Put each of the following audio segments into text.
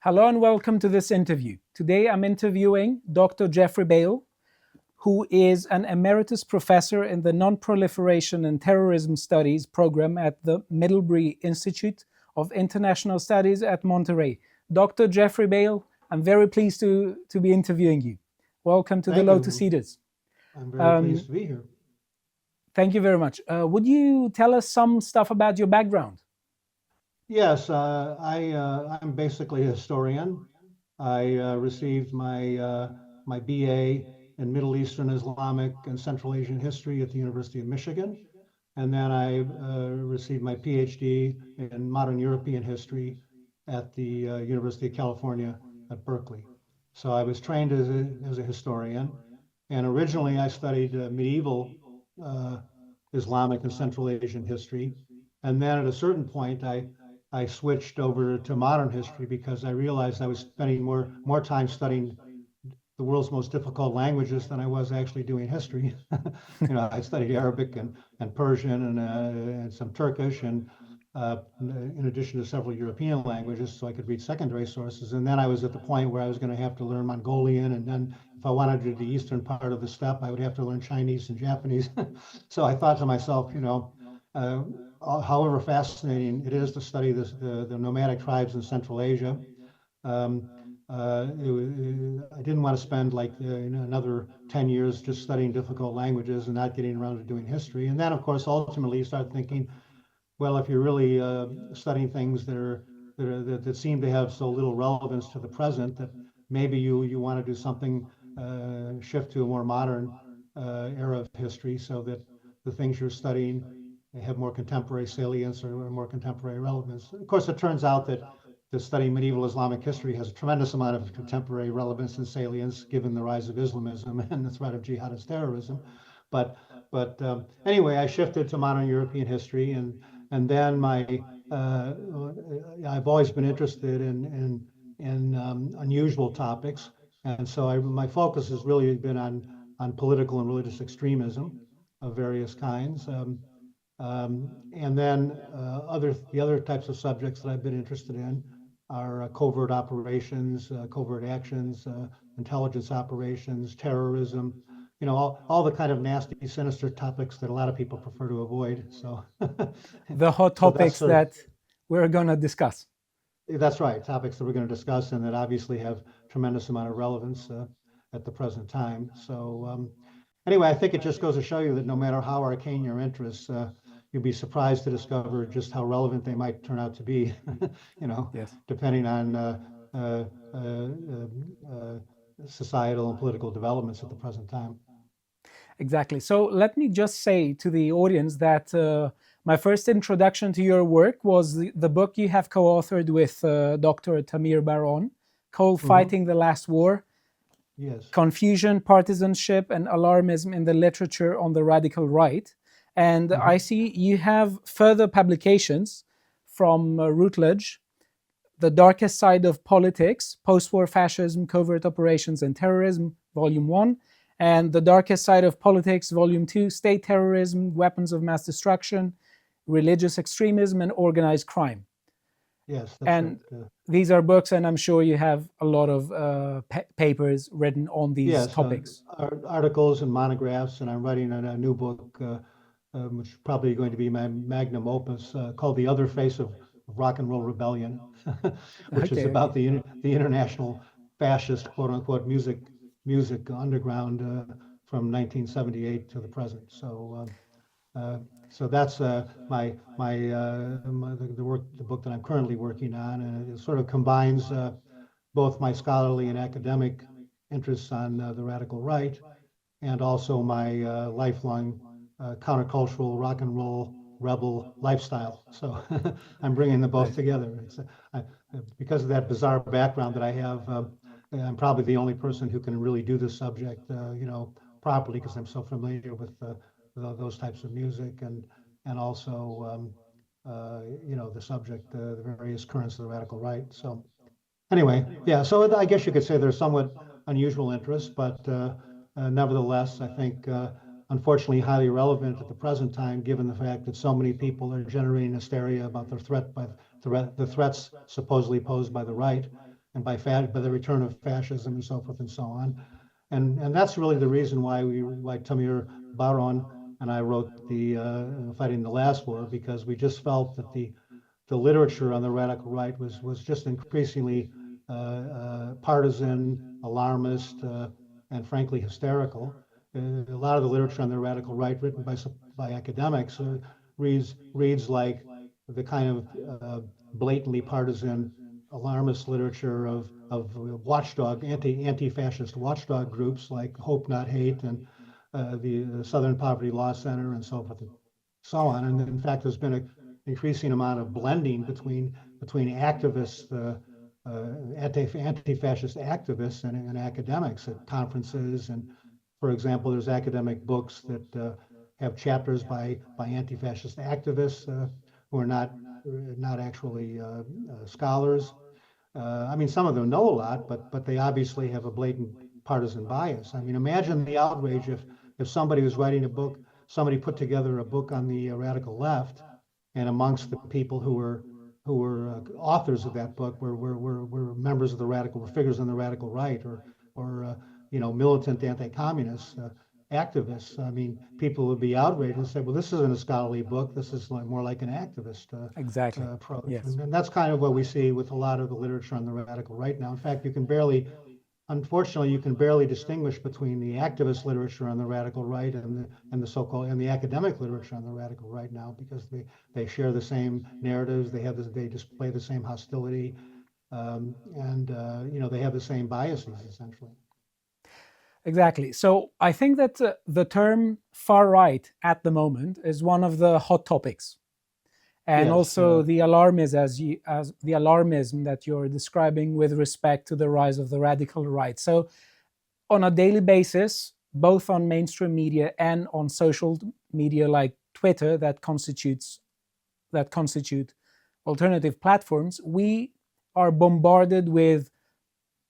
Hello and welcome to this interview. Today I'm interviewing Dr. Jeffrey Bale, who is an emeritus professor in the Non-Proliferation and Terrorism Studies program at the Middlebury Institute of International Studies at Monterey. Dr. Jeffrey Bale, I'm very pleased to be interviewing you. Welcome to the Lotus Eaters. I'm very pleased to be here. Thank you very much. Would you tell us some stuff about your background? Yes, I'm basically a historian. I received my BA in Middle Eastern Islamic and Central Asian history at the University of Michigan. And then I received my PhD in modern European history at the University of California at Berkeley. So I was trained as a historian. And originally I studied medieval Islamic and Central Asian history. And then at a certain point, I switched over to modern history because I realized I was spending more time studying the world's most difficult languages than I was actually doing history. I studied Arabic and Persian and some Turkish, and in addition to several European languages, so I could read secondary sources. And then I was at the point where I was going to have to learn Mongolian, and then if I wanted to do the eastern part of the steppe, I would have to learn Chinese and Japanese. So I thought to myself, however fascinating it is to study the nomadic tribes in Central Asia, I didn't want to spend another 10 years just studying difficult languages and not getting around to doing history. And then, of course, ultimately you start thinking, well, if you're really studying things that seem to have so little relevance to the present, that maybe you want to do something, shift to a more modern era of history, so that the things you're studying have more contemporary salience or more contemporary relevance. Of course, it turns out that studying medieval Islamic history has a tremendous amount of contemporary relevance and salience, given the rise of Islamism and the threat of jihadist terrorism. But anyway, I shifted to modern European history, and then I've always been interested in unusual topics, and so my focus has really been on political and religious extremism of various kinds. And then the other types of subjects that I've been interested in are covert operations, covert actions, intelligence operations, terrorism, all the kind of nasty, sinister topics that a lot of people prefer to avoid. So the hot topics that we're going to discuss. That's right, topics that we're going to discuss and that obviously have tremendous amount of relevance at the present time. So anyway, I think it just goes to show you that no matter how arcane your interests, you'll be surprised to discover just how relevant they might turn out to be, Yes. Depending on societal and political developments at the present time. Exactly. So let me just say to the audience that my first introduction to your work was the book you have co-authored with Dr. Tamir Baron called Fighting the Last War. Yes. Confusion, Partisanship, and Alarmism in the Literature on the Radical Right. And I see you have further publications from Routledge, The Darkest Side of Politics, Post-War Fascism, Covert Operations and Terrorism, Volume 1, and The Darkest Side of Politics, Volume 2, State Terrorism, Weapons of Mass Destruction, Religious Extremism, and Organized Crime. Yes, and these are books, and I'm sure you have a lot of papers written on these topics. Articles and monographs, and I'm writing a new book, which is probably going to be my magnum opus, called The Other Face of Rock and Roll Rebellion, which is about the international fascist, quote unquote, music underground from 1978 to the present. So that's the book that I'm currently working on, and it sort of combines both my scholarly and academic interests on the radical right, and also my lifelong countercultural rock and roll rebel lifestyle. So I'm bringing them both together. Because of that bizarre background that I have, I'm probably the only person who can really do this subject, properly, because I'm so familiar with those types of music and also the subject, the various currents of the radical right. So anyway, yeah. So I guess you could say they're somewhat unusual interests, but nevertheless, I think unfortunately highly relevant at the present time, given the fact that so many people are generating hysteria about the threats supposedly posed by the right, by the return of fascism and so forth and so on. And that's really the reason why Tamir Baron and I wrote the Fighting the Last War, because we just felt that the literature on the radical right was just increasingly partisan, alarmist, and frankly hysterical. A lot of the literature on the radical right written by academics reads like the kind of blatantly partisan, alarmist literature of watchdog, anti-fascist watchdog groups like Hope Not Hate and the Southern Poverty Law Center and so forth and so on. And in fact, there's been an increasing amount of blending between activists, anti-fascist activists and academics at conferences. And for example, there's academic books that have chapters by anti-fascist activists who are not actually scholars. I mean, some of them know a lot, but they obviously have a blatant partisan bias. I mean, imagine the outrage if somebody was writing a book, somebody put together a book on the radical left, and amongst the people who were authors of that book were members of the radical, were figures on the radical right, or militant anti-communist activists. I mean, people would be outraged and say, "Well, this isn't a scholarly book. This is more like an activist Exactly. approach." Yes. And that's kind of what we see with a lot of the literature on the radical right now. In fact, unfortunately, you can barely distinguish between the activist literature on the radical right and the so-called and the academic literature on the radical right now, because they share the same narratives, they display the same hostility, and they have the same biases essentially. Exactly. So I think that the term far right at the moment is one of the hot topics, and Yes, also the alarmism as the alarmism that you're describing with respect to the rise of the radical right. So on a daily basis, both on mainstream media and on social media like Twitter that constitute alternative platforms, we are bombarded with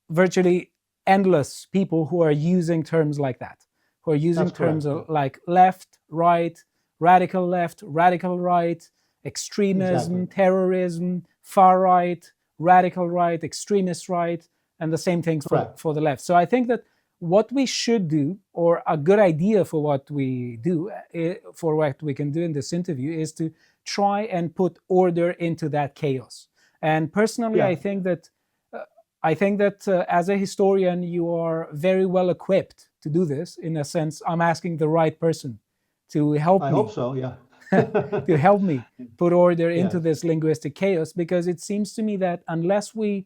virtually endless people who are using terms like that, who are using terms like left, right, radical right, extremism, exactly. terrorism, far right, extremist right, and the same things for the left. So I think that what we should do, or a good idea for what we do, for what we can do in this interview, is to try and put order into that chaos. And personally, I think that as a historian, you are very well equipped to do this. In a sense, I'm asking the right person to help me. I hope so, yeah. To help me put order into this linguistic chaos, because it seems to me that unless we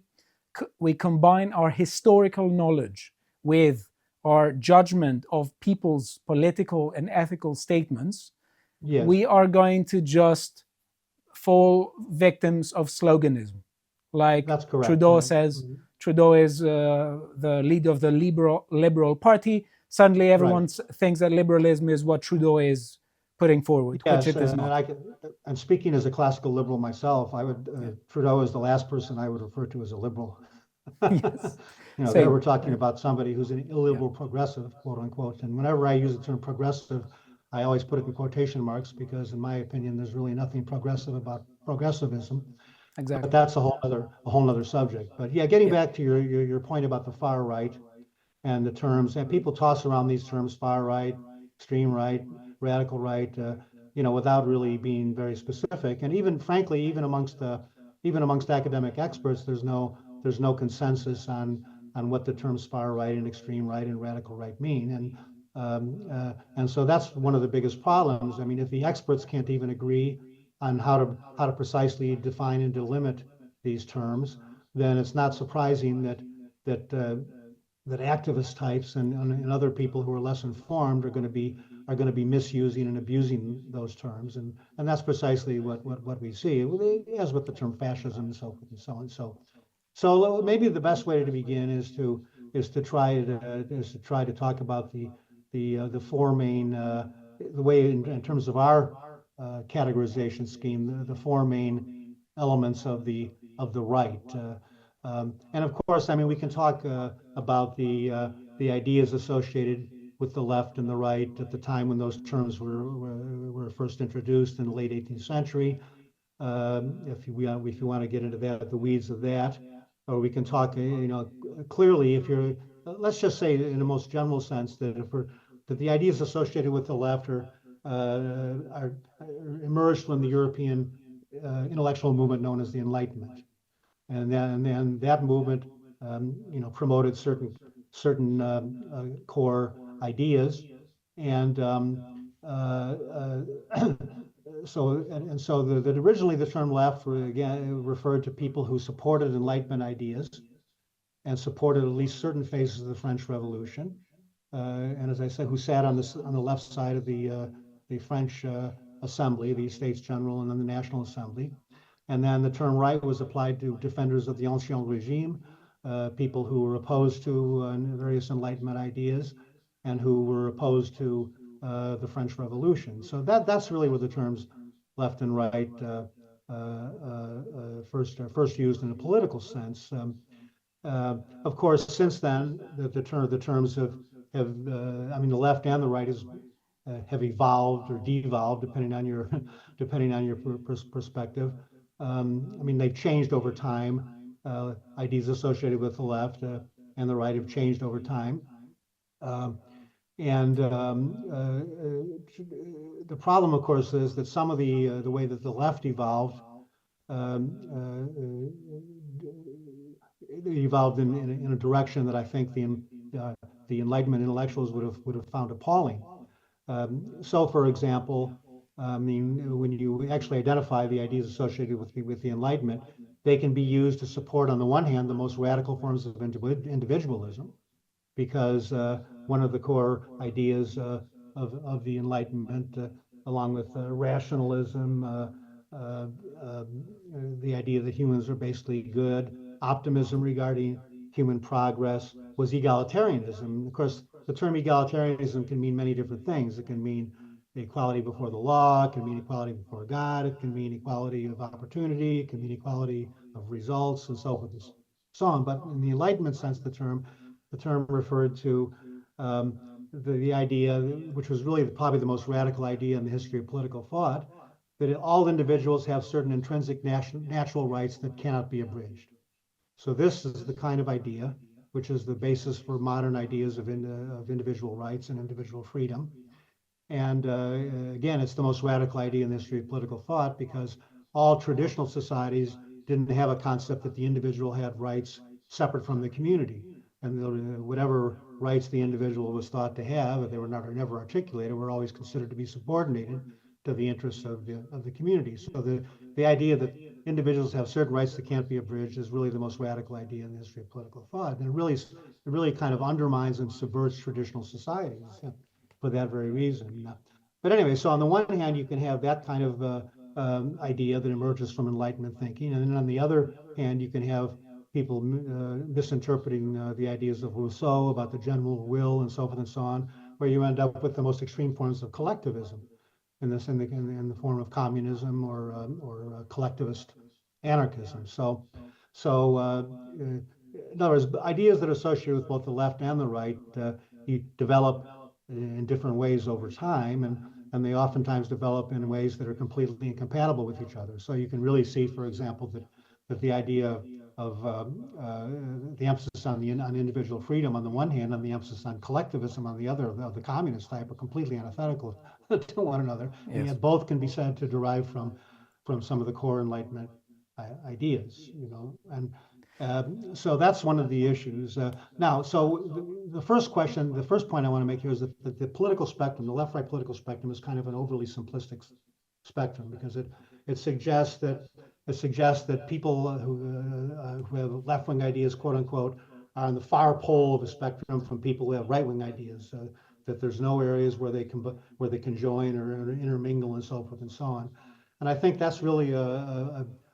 combine our historical knowledge with our judgment of people's political and ethical statements, we are going to just fall victims of sloganism. Like that's correct. Trudeau says, Trudeau is the leader of the Liberal Party. Suddenly everyone thinks that liberalism is what Trudeau is putting forward, which it is not. And speaking as a classical liberal myself, Trudeau is the last person I would refer to as a liberal. Yes. There we're talking about somebody who's an illiberal progressive, quote unquote. And whenever I use the term progressive, I always put it in quotation marks, because in my opinion, there's really nothing progressive about progressivism. Exactly. But that's a whole other subject. But yeah, getting back to your point about the far right and the terms, and people toss around these terms, far right, extreme right, radical right, without really being very specific. And even frankly, even amongst academic experts, there's no consensus on what the terms far right and extreme right and radical right mean. And so that's one of the biggest problems. I mean, if the experts can't even agree on how to precisely define and delimit these terms, then it's not surprising that activist types and other people who are less informed are going to be misusing and abusing those terms, and that's precisely what we see, as with the term fascism and so forth and so on. So maybe the best way to begin is to try to talk about the four main the way in terms of our categorization scheme, the four main elements of the right. And of course, I mean, we can talk about the ideas associated with the left and the right at the time when those terms were first introduced in the late 18th century. If you want to get into the weeds of that. or we can talk, clearly if you're, let's just say in the most general sense that that the ideas associated with the left are emerged from the European intellectual movement known as the Enlightenment, and then that movement, promoted certain core ideas, and so that originally the term left again referred to people who supported Enlightenment ideas and supported at least certain phases of the French Revolution, and as I said, who sat on the left side of the French Assembly, the States General, and then the National Assembly. And then the term right was applied to defenders of the Ancien Regime, people who were opposed to various Enlightenment ideas and who were opposed to the French Revolution. So that's really where the terms left and right first used in a political sense. Of course, since then, the terms the left and the right have evolved or devolved depending on your perspective. They've changed over time. Ideas associated with the left and the right have changed over time. The problem, of course, is that some of the way that the left evolved in a direction that I think the Enlightenment intellectuals would have found appalling. So, for example, when you actually identify the ideas associated with the Enlightenment, they can be used to support, on the one hand, the most radical forms of individualism, because one of the core ideas of the Enlightenment, along with rationalism, the idea that humans are basically good, optimism regarding human progress, was egalitarianism. Of course, the term egalitarianism can mean many different things. It can mean equality before the law, it can mean equality before God, it can mean equality of opportunity, it can mean equality of results, and so forth and so on. But in the Enlightenment sense, the term referred to the idea, which was really probably the most radical idea in the history of political thought, that all individuals have certain intrinsic natural rights that cannot be abridged. So this is the kind of idea which is the basis for modern ideas of individual rights and individual freedom. And again, it's the most radical idea in the history of political thought, because all traditional societies didn't have a concept that the individual had rights separate from the community. And whatever rights the individual was thought to have, if they were never articulated, were always considered to be subordinated to the interests of the community. So the idea that individuals have certain rights that can't be abridged is really the most radical idea in the history of political thought. And it really kind of undermines and subverts traditional societies for that very reason. But anyway, so on the one hand, you can have that kind of idea that emerges from Enlightenment thinking. And then on the other hand, you can have people misinterpreting the ideas of Rousseau about the general will and so forth and so on, where you end up with the most extreme forms of collectivism in the form of communism or collectivist anarchism. So in other words, ideas that are associated with both the left and the right, you develop in different ways over time, and they oftentimes develop in ways that are completely incompatible with each other. So you can really see, for example, that the idea of the emphasis on individual freedom on the one hand, and the emphasis on collectivism on the other, of the communist type, are completely antithetical to one another, and yet both can be said to derive from some of the core Enlightenment ideas, and so that's one of the issues. Now, so the first point I want to make here is that the political spectrum, the left-right political spectrum, is kind of an overly simplistic spectrum, because it suggests that people who have left-wing ideas, quote unquote, are on the far pole of the spectrum from people who have right-wing ideas. That there's no areas where they can join or intermingle and so forth and so on. And I think that's really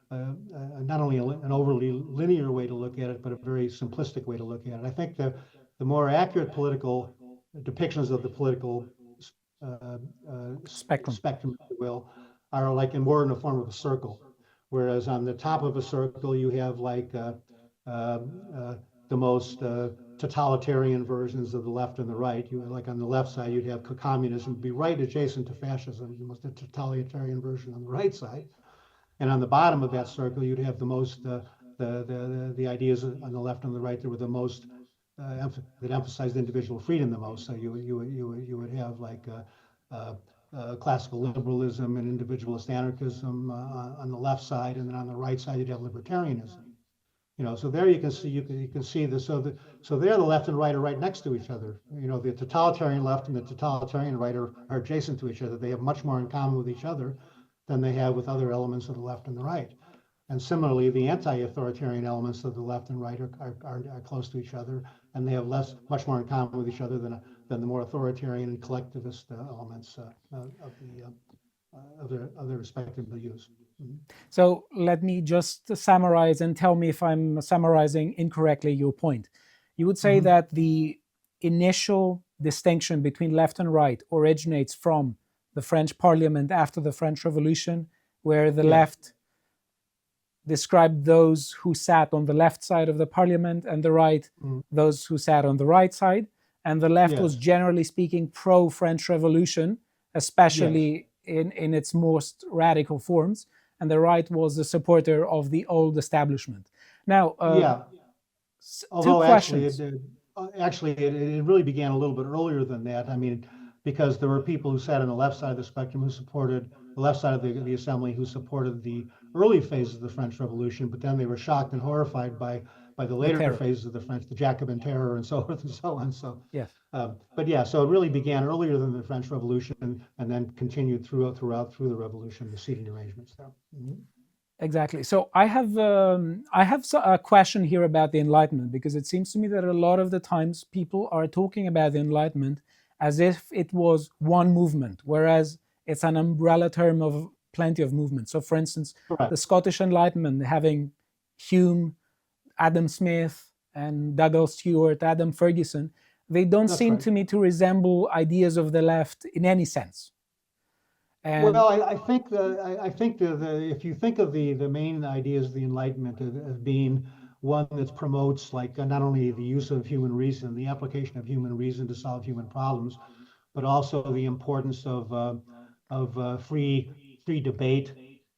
not only an overly linear way to look at it, but a very simplistic way to look at it. I think the more accurate political depictions of the political spectrum, if you will, are like more in the form of a circle. Whereas on the top of a circle, you have like the most totalitarian versions of the left and the right. Like on the left side, you'd have communism be right adjacent to fascism, the most totalitarian version on the right side. And on the bottom of that circle, you'd have the most the ideas on the left and the right that were the most that emphasized individual freedom the most. So you would have like classical liberalism and individualist anarchism on the left side, and then on the right side you'd have libertarianism. So there you can see this. So there the left and right are right next to each other. The totalitarian left and the totalitarian right are adjacent to each other. They have much more in common with each other than they have with other elements of the left and the right. And similarly, the anti-authoritarian elements of the left and right are close to each other, and they have much more in common with each other than the more authoritarian and collectivist elements of their respective views. Mm-hmm. So let me just summarize and tell me if I'm summarizing incorrectly your point. You would say that the initial distinction between left and right originates from the French Parliament after the French Revolution, where the left described those who sat on the left side of the parliament, and the right those who sat on the right side. And the left was generally speaking pro-French Revolution, especially in its most radical forms, and the right was a supporter of the old establishment. Now, although two questions. Actually, it really began a little bit earlier than that. I mean, because there were people who sat on the left side of the spectrum who supported the left side of the assembly, who supported the early phases of the French Revolution, but then they were shocked and horrified by the later phases of the French, the Jacobin terror, and so forth and so on. So so it really began earlier than the French Revolution, and then continued through the revolution, the seating arrangements there. Mm-hmm. Exactly. So I have a question here about the Enlightenment, because it seems to me that a lot of the times people are talking about the Enlightenment as if it was one movement, whereas it's an umbrella term of plenty of movements. So for instance, the Scottish Enlightenment having Hume, Adam Smith, and Douglas Stewart, Adam Ferguson, they don't seem to me to resemble ideas of the left in any sense. And I think if you think of the main ideas of the Enlightenment as being one that promotes like not only the use of human reason, the application of human reason to solve human problems, but also the importance of free debate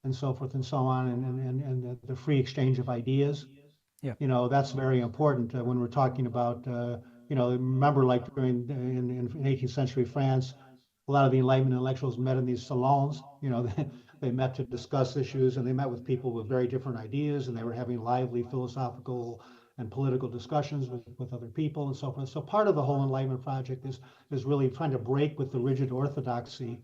and so forth and so on, and the free exchange of ideas. That's very important when we're talking about remember, like during in 18th century France, a lot of the Enlightenment intellectuals met in these salons. They met to discuss issues, and they met with people with very different ideas, and they were having lively philosophical and political discussions with other people and so forth. So part of the whole Enlightenment project is really trying to break with the rigid orthodoxy,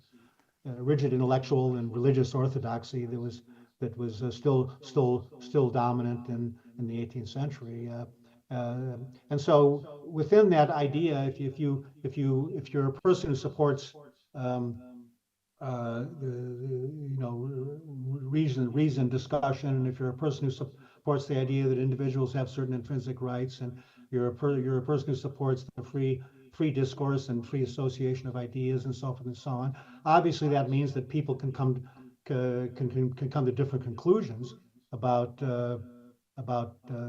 rigid intellectual and religious orthodoxy that was still dominant in the 18th century. And so within that idea, if you're a person who supports reason discussion, and if you're a person who supports the idea that individuals have certain intrinsic rights, and you're a person who supports the free discourse and free association of ideas and so forth and so on, obviously that means that people can come to different conclusions about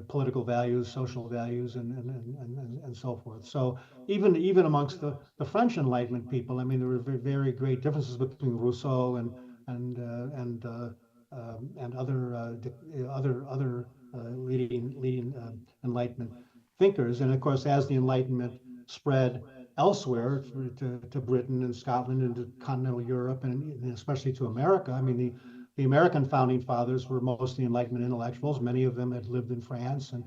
political values, social values, and so forth. So even amongst the French Enlightenment people, I mean, there were very great differences between Rousseau and other leading Enlightenment thinkers. And of course, as the Enlightenment spread elsewhere to Britain and Scotland and to continental Europe, and especially to America, I mean, the American founding fathers were mostly Enlightenment intellectuals. Many of them had lived in France and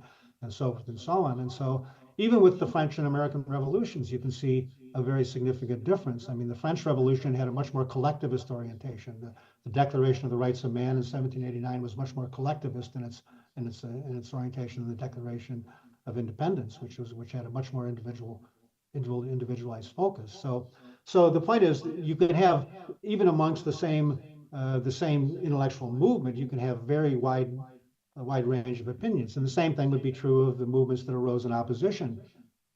so forth and so on. And so even with the French and American revolutions, you can see a very significant difference. I mean, the French Revolution had a much more collectivist orientation. The Declaration of the Rights of Man in 1789 was much more collectivist in its orientation than the Declaration of Independence, which had a much more individualized focus. So the point is, you can have, even amongst the same intellectual movement, you can have a wide range of opinions. And the same thing would be true of the movements that arose in opposition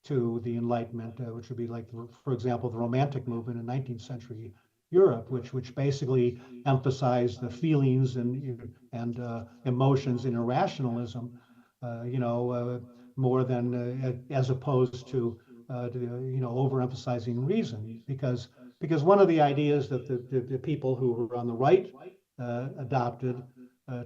to the Enlightenment, which would be like, for example, the Romantic movement in 19th century Europe, which basically emphasized the feelings and emotions in irrationalism, more than as opposed to overemphasizing reason, because one of the ideas that the people who were on the right adopted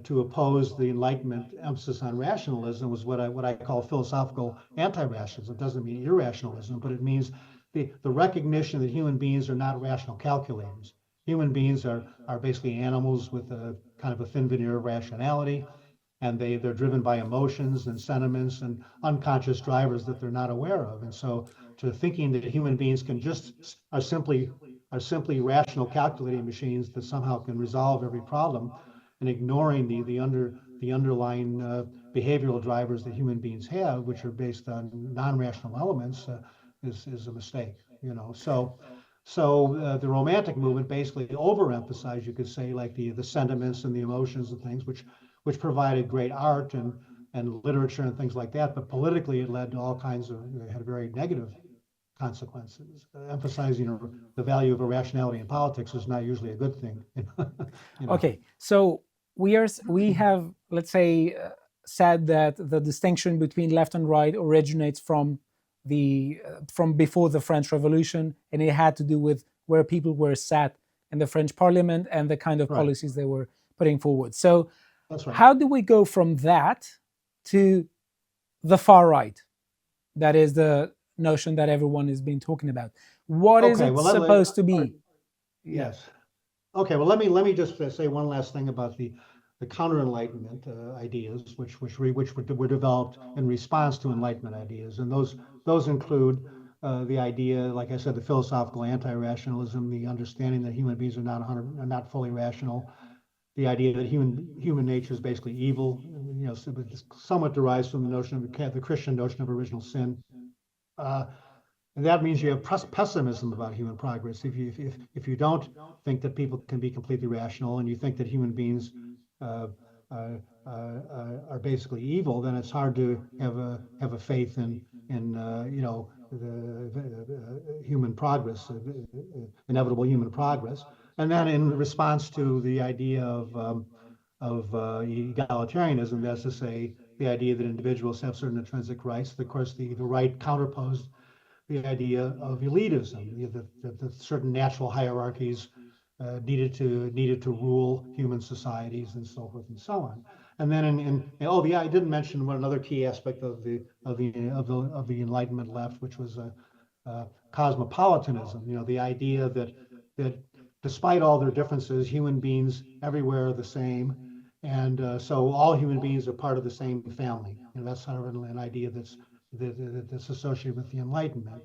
to oppose the Enlightenment emphasis on rationalism was what I call philosophical anti-rationalism. It doesn't mean irrationalism, but it means the recognition that human beings are not rational calculators. Human beings are basically animals with a kind of a thin veneer of rationality, and they're driven by emotions and sentiments and unconscious drivers that they're not aware of. And so to thinking that human beings can just are simply rational calculating machines that somehow can resolve every problem, and ignoring the underlying behavioral drivers that human beings have, which are based on non-rational elements, is a mistake. So the Romantic movement basically overemphasized, you could say, like the sentiments and the emotions and things, which provided great art and literature and things like that. But politically, it led to all kinds of, it had very negative consequences. Emphasizing the value of irrationality in politics is not usually a good thing. Okay, so we have, let's say, said that the distinction between left and right originates from before the French Revolution, and it had to do with where people were sat in the French Parliament and the kind of policies they were putting forward. So that's right. How do we go from that to the far right? That is the notion that everyone has been talking about. What is it supposed to be? Yes. Okay. Well, let me just say one last thing about the counter Enlightenment ideas, which were developed in response to Enlightenment ideas, and those include the idea, like I said, the philosophical anti-rationalism, the understanding that human beings are not fully rational, the idea that human nature is basically evil, somewhat derives from the notion of the Christian notion of original sin. And that means you have pessimism about human progress. If you don't think that people can be completely rational, and you think that human beings are basically evil, then it's hard to have a faith in the human progress, inevitable human progress. And then in response to the idea of egalitarianism, that's to say the idea that individuals have certain intrinsic rights. Of course, the right counterposed the idea of elitism, that certain natural hierarchies needed to rule human societies and so forth and so on. And then I didn't mention one another key aspect of the Enlightenment left, which was cosmopolitanism. The idea that despite all their differences, human beings everywhere are the same, and so all human beings are part of the same family. That's sort of an idea that's associated with the Enlightenment.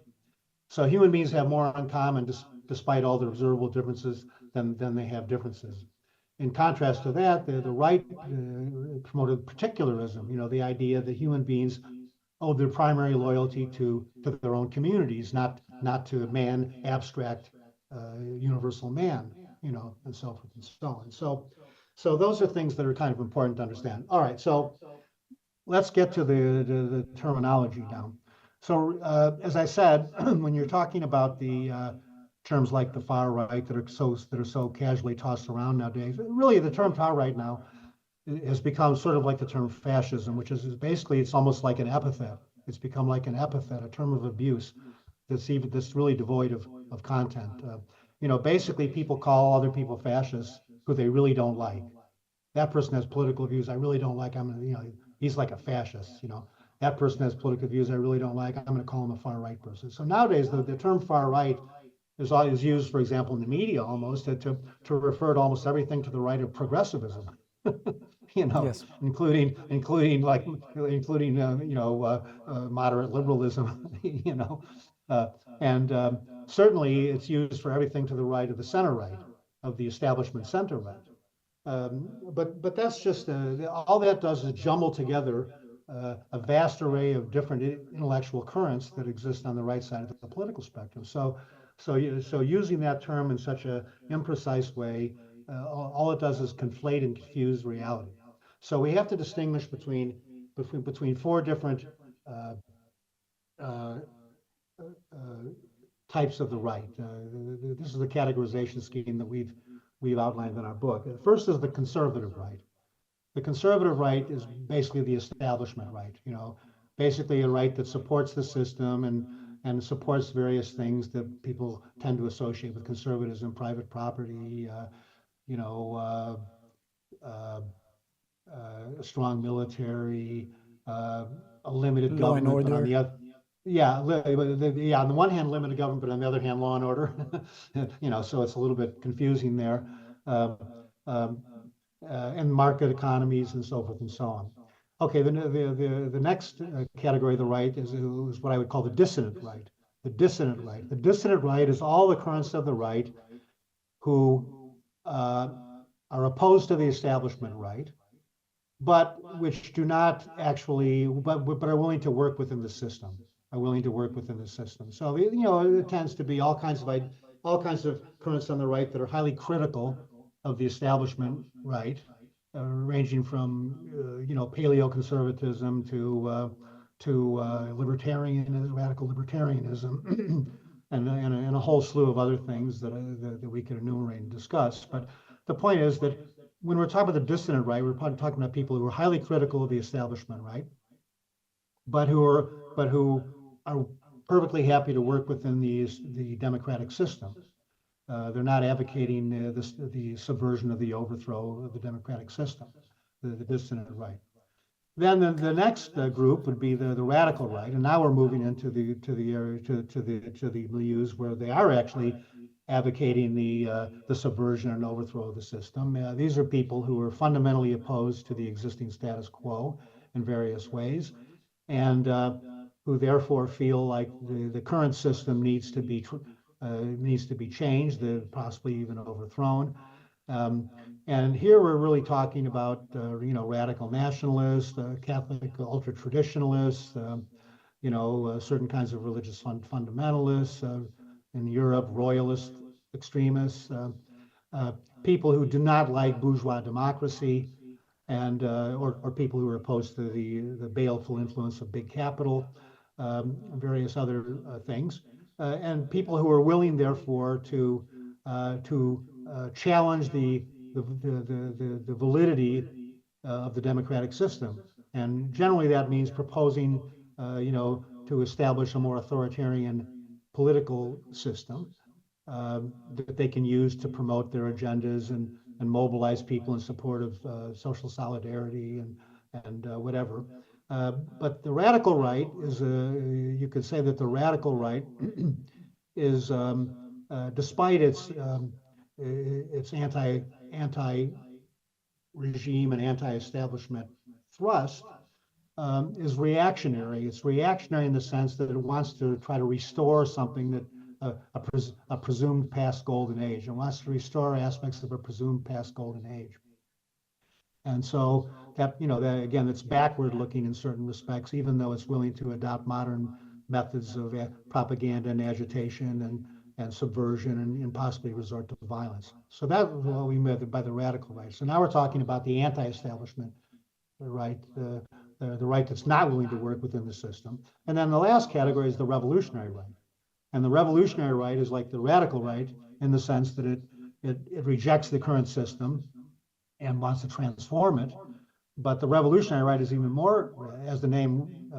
So human beings have more in common, despite all their observable differences, than they have differences. In contrast to that, the right promoted particularism. The idea that human beings owe their primary loyalty to their own communities, not to man, abstract, universal man, and so forth and so on. So those are things that are kind of important to understand. All right, so let's get to the terminology now. So as I said, when you're talking about the terms like the far right that are so casually tossed around nowadays, really the term far right now has become sort of like the term fascism, which is basically, it's almost like an epithet. It's become like an epithet, a term of abuse that's really devoid of content. Basically people call other people fascists who they really don't like. That person has political views I really don't like. He's like a fascist. That person has political views I really don't like. I'm going to call him a far right person. So nowadays the term far right is used, for example, in the media almost to refer to almost everything to the right of progressivism. Yes. including moderate liberalism. And certainly it's used for everything to the right of the center right, of the establishment center right. But that's just all that does is jumble together a vast array of different intellectual currents that exist on the right side of the political spectrum. So using that term in such an imprecise way, all it does is conflate and confuse reality. So we have to distinguish between four different types of the right. This is the categorization scheme that we've outlined in our book. First is the conservative right. The conservative right is basically the establishment right. Basically a right that supports the system and supports various things that people tend to associate with conservatism: private property, a strong military, a limited Law and government, but on order. the other, yeah, on the one hand, limited government, but on the other hand, law and order. So it's a little bit confusing there, uh, um, and market economies and so forth and so on. Okay, the next category of the right is what I would call the dissident right. The dissident right. The dissident right is all the currents of the right who uh, are opposed to the establishment right, but which do not actually, but are willing to work within the system, are willing to work within the system. So it tends to be all kinds of currents on the right that are highly critical of the establishment right, ranging from paleoconservatism to radical libertarianism, and a whole slew of other things that we could enumerate and discuss. But the point is that when we're talking about the dissident right, we're talking about people who are highly critical of the establishment right, but who are perfectly happy to work within the democratic system. They're not advocating the subversion of the overthrow of the democratic system, the dissident right. Then the next group would be the radical right, and now we're moving into the area to the milieus where they are actually advocating the subversion and overthrow of the system. These are people who are fundamentally opposed to the existing status quo in various ways, and who therefore feel like the current system needs to be changed, possibly even overthrown. And here we're really talking about radical nationalists, Catholic ultra traditionalists, certain kinds of religious fundamentalists, in Europe, royalist extremists, people who do not like bourgeois democracy, and or people who are opposed to the baleful influence of big capital, various other things, and people who are willing, therefore, to challenge the validity of the democratic system. And generally that means proposing, to establish a more authoritarian political system that they can use to promote their agendas and mobilize people in support of social solidarity and whatever. But the radical right is, you could say that the radical right is, despite its anti-regime and anti-establishment thrust, is reactionary. It's reactionary in the sense that it wants to try to restore something that a presumed past golden age. It wants to restore aspects of a presumed past golden age. And so that, again, it's backward looking in certain respects, even though it's willing to adopt modern methods of propaganda and agitation and subversion and possibly resort to violence. So that was what we meant by the radical right. So now we're talking about the anti-establishment right, the right that's not willing to work within the system. And then the last category is the revolutionary right. And the revolutionary right is like the radical right in the sense that it rejects the current system and wants to transform it. But the revolutionary right is even more, as the name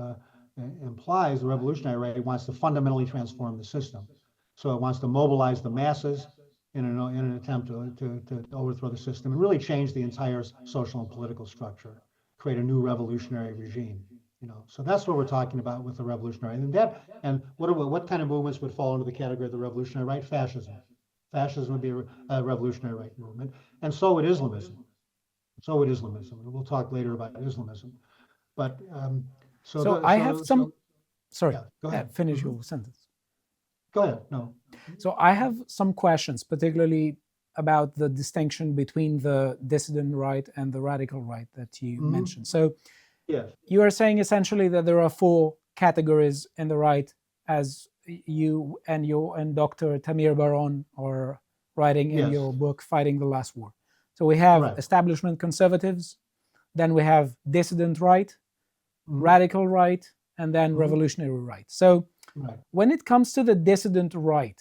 implies, the revolutionary right wants to fundamentally transform the system. So it wants to mobilize the masses in an attempt to overthrow the system and really change the entire social and political structure, create a new revolutionary regime. So that's what we're talking about with the revolutionary. And what kind of movements would fall into the category of the revolutionary right? Fascism. Fascism would be a revolutionary right movement, and so would Islamism. We'll talk later about Islamism. But I have some. Sorry, yeah, go ahead. Finish your sentence. Go ahead. No. So I have some questions, particularly about the distinction between the dissident right and the radical right that you mentioned. So yes, you are saying essentially that there are four categories in the right, as you and Dr. Tamir Baron are writing in your book, Fighting the Last War. So we have establishment conservatives, then we have dissident right, radical right, and then revolutionary right. So when it comes to the dissident right,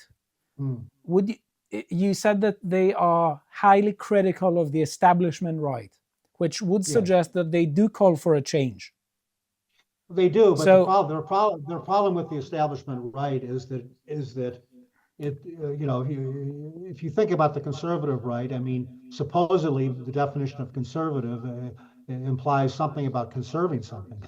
you said that they are highly critical of the establishment right, which would suggest that they do call for a change. They do, but their problem with the establishment right is that it, if you think about the conservative right, I mean, supposedly the definition of conservative implies something about conserving something.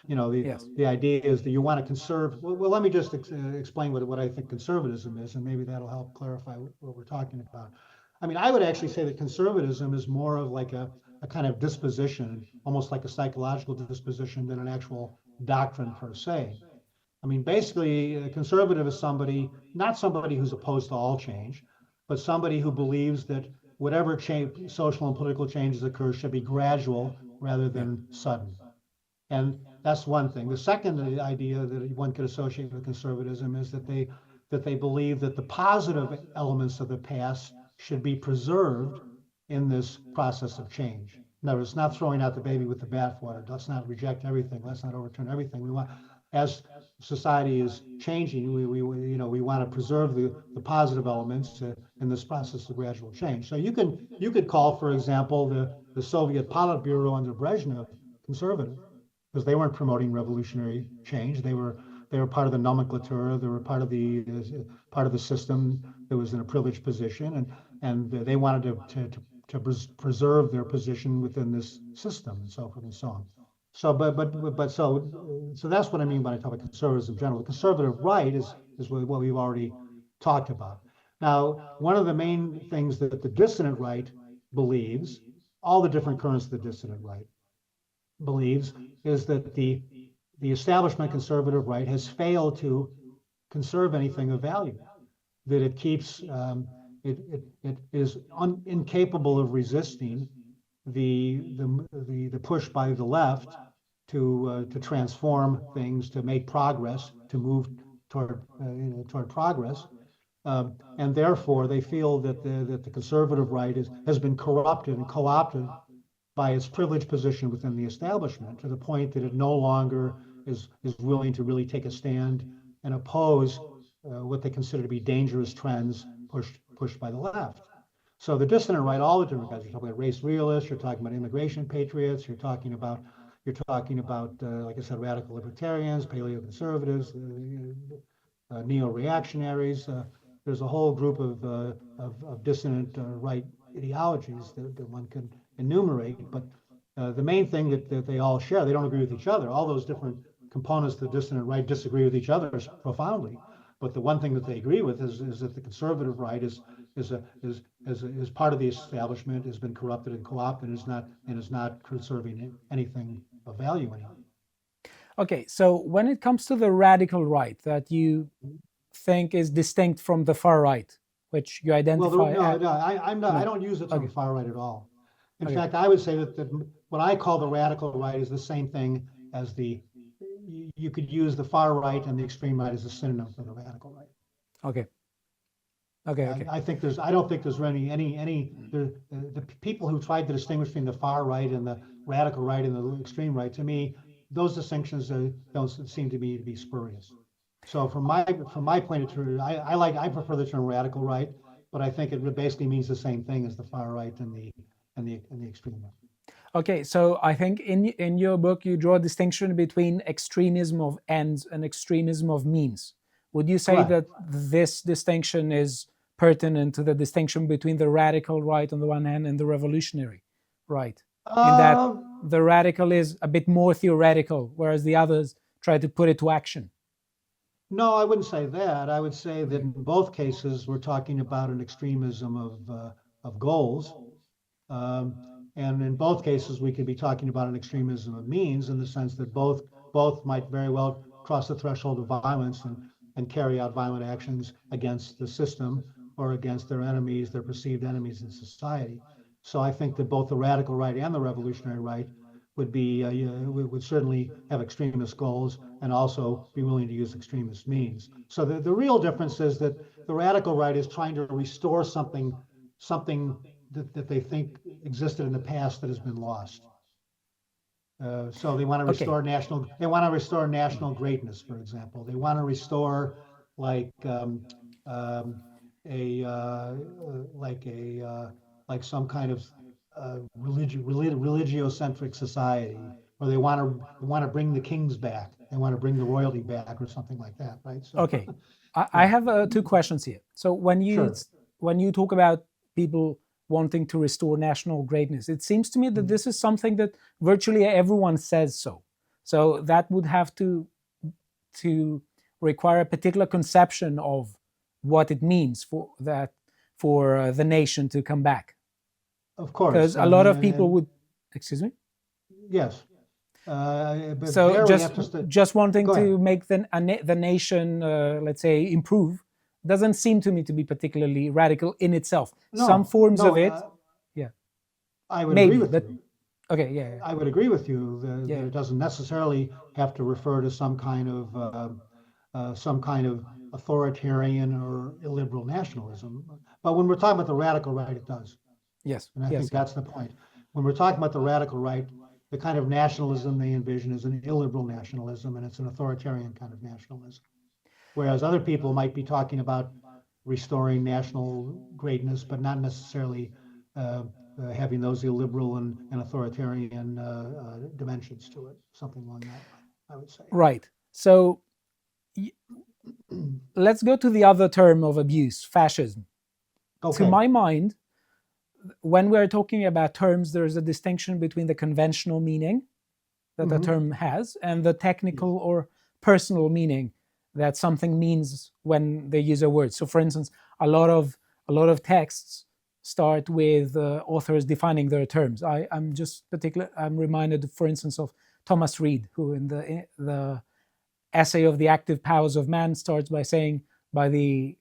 Yes. The idea is that you want to conserve. Well, let me just explain what I think conservatism is, and maybe that'll help clarify what we're talking about. I mean, I would actually say that conservatism is more of like a kind of disposition, almost like a psychological disposition than an actual doctrine per se. I mean, basically, a conservative is not somebody who's opposed to all change, but somebody who believes that whatever change, social and political changes occur should be gradual rather Yeah. than sudden. And that's one thing. The second idea that one could associate with conservatism is that they believe that the positive elements of the past should be preserved in this process of change. In other words, it's not throwing out the baby with the bathwater. Let's not reject everything. Let's not overturn everything. We want, as society is changing, we want to preserve the positive elements in this process of gradual change. So you could call, for example, the Soviet Politburo under Brezhnev conservative, because they weren't promoting revolutionary change. They were part of the nomenclature. They were part of the system that was in a privileged position, and they wanted to preserve their position within this system, and so forth and so on. So, so that's what I mean when I talk about conservatism in general. The conservative right is what we've already talked about. Now, one of the main things that the dissident right believes, all the different currents of the dissident right believes, is that the establishment conservative right has failed to conserve anything of value, that it keeps it is incapable of resisting the push by the left to transform things, to make progress, to move toward progress. And therefore, they feel that the conservative right has been corrupted and co-opted by its privileged position within the establishment, to the point that it no longer is willing to really take a stand and oppose what they consider to be dangerous trends pushed by the left. So the dissident right, all the different guys, you're talking about race realists, you're talking about immigration patriots, you're talking about like I said, radical libertarians, paleoconservatives, neo-reactionaries. There's a whole group of dissident right ideologies that one can enumerate, but the main thing that they all share, they don't agree with each other. All those different components of the dissident right disagree with each other profoundly. But the one thing that they agree with is that the conservative right is part of the establishment, has been corrupted and co-opted, and is not conserving anything of value anymore. Okay, so when it comes to the radical right that you think is distinct from the far right, which you identify. Well, no, I'm not. No. I don't use the term far right at all. In fact, I would say that what I call the radical right is the same thing as you could use the far right and the extreme right as a synonym for the radical right. Okay. I don't think there's the people who tried to distinguish between the far right and the radical right and the extreme right, to me, those distinctions don't seem to me to be spurious. So from my point of view, I prefer the term radical right, but I think it basically means the same thing as the far right and the extreme right. Okay, so I think in your book you draw a distinction between extremism of ends and extremism of means. Would you say that this distinction is pertinent to the distinction between the radical right on the one hand and the revolutionary right? In that the radical is a bit more theoretical, whereas the others try to put it to action. No, I wouldn't say that. I would say that in both cases we're talking about an extremism of goals. And in both cases, we could be talking about an extremism of means, in the sense that both might very well cross the threshold of violence and carry out violent actions against the system or against their enemies, their perceived enemies in society. So I think that both the radical right and the revolutionary right would certainly have extremist goals and also be willing to use extremist means. So the real difference is that the radical right is trying to restore something that they think existed in the past that has been lost. So they want to restore national greatness, for example. They want to restore like some kind of religiocentric society, or they want to bring the kings back. They want to bring the royalty back, or something like that, right? So, okay, I have two questions here. So when you talk about people wanting to restore national greatness. It seems to me that this is something that virtually everyone says so. So that would have to require a particular conception of what it means for the nation to come back. Of course. Because a lot of people would, excuse me? Yes. But so just wanting to make the nation, let's say, improve, doesn't seem to me to be particularly radical in itself. No, some forms no, of it, I would maybe, agree with but you. okay, yeah. I would agree with you that it doesn't necessarily have to refer to some kind of authoritarian or illiberal nationalism. But when we're talking about the radical right, it does. Yes. And I think that's the point. When we're talking about the radical right, the kind of nationalism they envision is an illiberal nationalism, and it's an authoritarian kind of nationalism. Whereas other people might be talking about restoring national greatness, but not necessarily having those illiberal and authoritarian dimensions to it, something along that line, I would say. Right. So let's go to the other term of abuse, fascism. Okay. To my mind, when we're talking about terms, there's a distinction between the conventional meaning that a term has and the technical or personal meaning that something means when they use a word. So, for instance, a lot of texts start with authors defining their terms. I'm reminded, for instance, of Thomas Reid, who in the essay of the active powers of man starts by saying, by the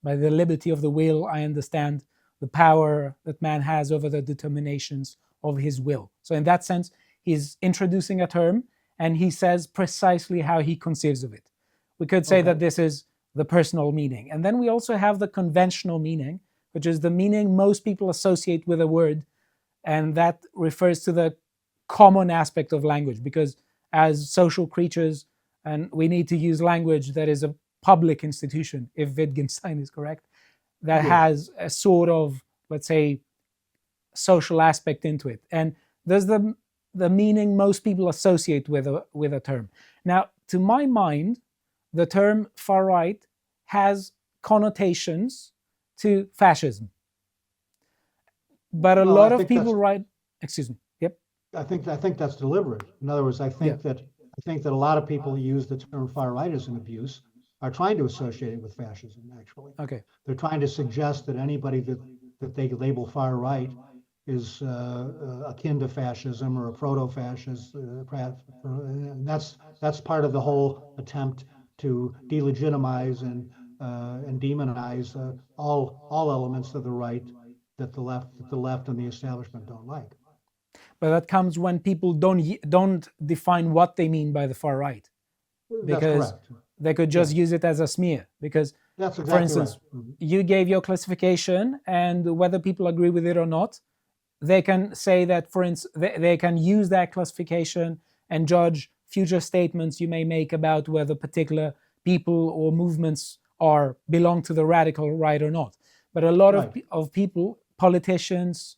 liberty of the will, I understand the power that man has over the determinations of his will. So in that sense, he's introducing a term and he says precisely how he conceives of it. We could say that this is the personal meaning. And then we also have the conventional meaning, which is the meaning most people associate with a word. And that refers to the common aspect of language, because as social creatures, and we need to use language that is a public institution, if Wittgenstein is correct, that has a sort of, let's say, social aspect into it. And there's the meaning most people associate with a term. Now, to my mind, the term far right has connotations to fascism. But a lot of people write, excuse me, yep. I think that's deliberate. In other words, I think that a lot of people who use the term far right as an abuse are trying to associate it with fascism, actually. Okay. They're trying to suggest that anybody that they label far right is akin to fascism or a proto-fascist. That's part of the whole attempt to delegitimize and demonize all elements of the right that the left and the establishment don't like. But that comes when people don't define what they mean by the far right, because they could just use it as a smear. Because, for instance, you gave your classification, and whether people agree with it or not, they can say that, for instance, they can use that classification and judge future statements you may make about whether particular people or movements belong to the radical right or not. But a lot of people, politicians,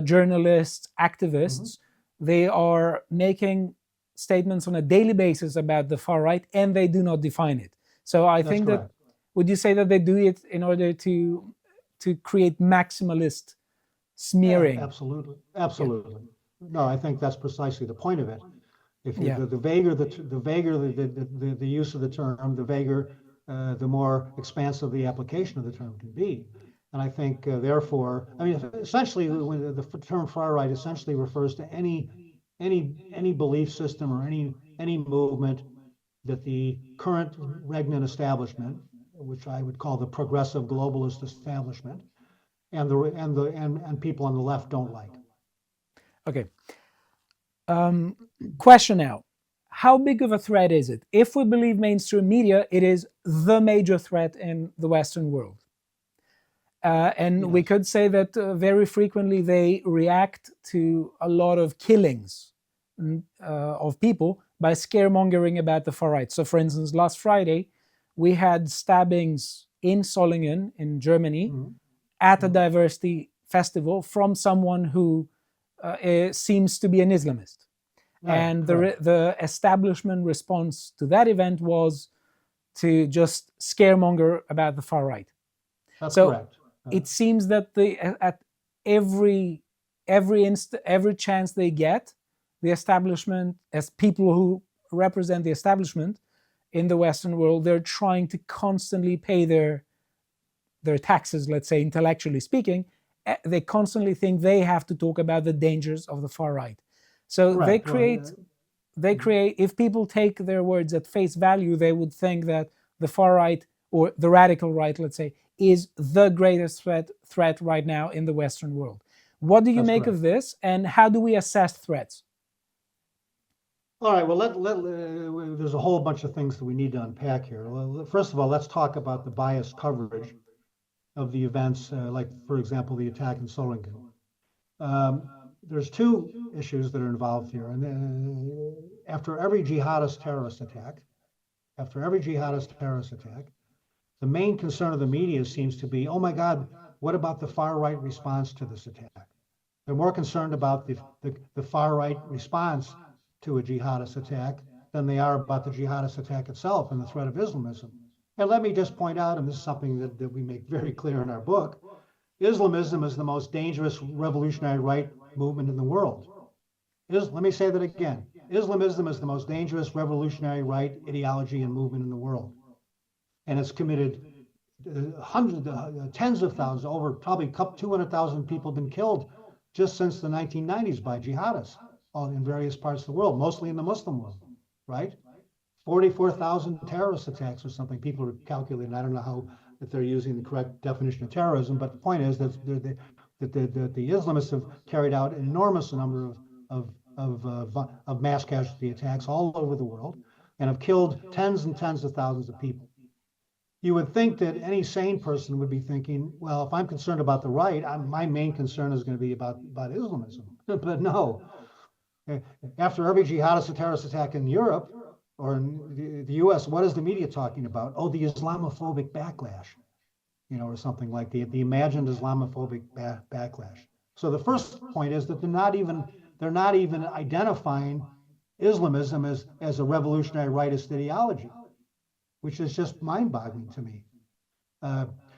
journalists, activists, they are making statements on a daily basis about the far right, and they do not define it. So I think that, would you say that they do it in order to create maximalist smearing? Yeah, absolutely. No, I think that's precisely the point of it. If the vaguer the use of the term, the vaguer, the more expansive the application of the term can be. And I think, therefore, I mean, essentially, when the term far right essentially refers to any belief system or any movement that the current regnant establishment, which I would call the progressive globalist establishment, and people on the left don't like. Okay. Question now. How big of a threat is it? If we believe mainstream media, it is the major threat in the Western world. We could say that very frequently they react to a lot of killings of people by scaremongering about the far right. So, for instance, last Friday, we had stabbings in Solingen in Germany at a diversity festival from someone who seems to be an Islamist. And the establishment response to that event was to just scaremonger about the far right. That's correct. It seems that every chance they get, the establishment, as people who represent the establishment in the Western world, they're trying to constantly pay their taxes, let's say, intellectually speaking. They constantly think they have to talk about the dangers of the far right. So Correct. they create, if people take their words at face value, they would think that the far right, or the radical right, let's say, is the greatest threat right now in the Western world. What do you That's make correct. of this, and how do we assess threats? All right, well, there's a whole bunch of things that we need to unpack here. Well, first of all, let's talk about the biased coverage of the events, like, for example, the attack in Solingen. There's two issues that are involved here. And after every jihadist terrorist attack, the main concern of the media seems to be, oh my God, what about the far right response to this attack? They're more concerned about the far right response to a jihadist attack than they are about the jihadist attack itself and the threat of Islamism. And let me just point out, and this is something that we make very clear in our book, Islamism is the most dangerous revolutionary right movement in the world. Let me say that again. Islamism is the most dangerous revolutionary right ideology and movement in the world. And it's committed tens of thousands, over probably 200,000 people have been killed just since the 1990s by jihadists in various parts of the world, mostly in the Muslim world, right? 44,000 terrorist attacks or something. People are calculating. I don't know if they're using the correct definition of terrorism, but the point is that the Islamists have carried out an enormous number of mass casualty attacks all over the world and have killed tens and tens of thousands of people. You would think that any sane person would be thinking, well, if I'm concerned about the right, my main concern is going to be about Islamism. But no. After every jihadist or terrorist attack in Europe or in the US, what is the media talking about? Oh, the Islamophobic backlash, or something like the imagined Islamophobic backlash. So the first point is that they're not even identifying Islamism as a revolutionary rightist ideology, which is just mind-boggling to me.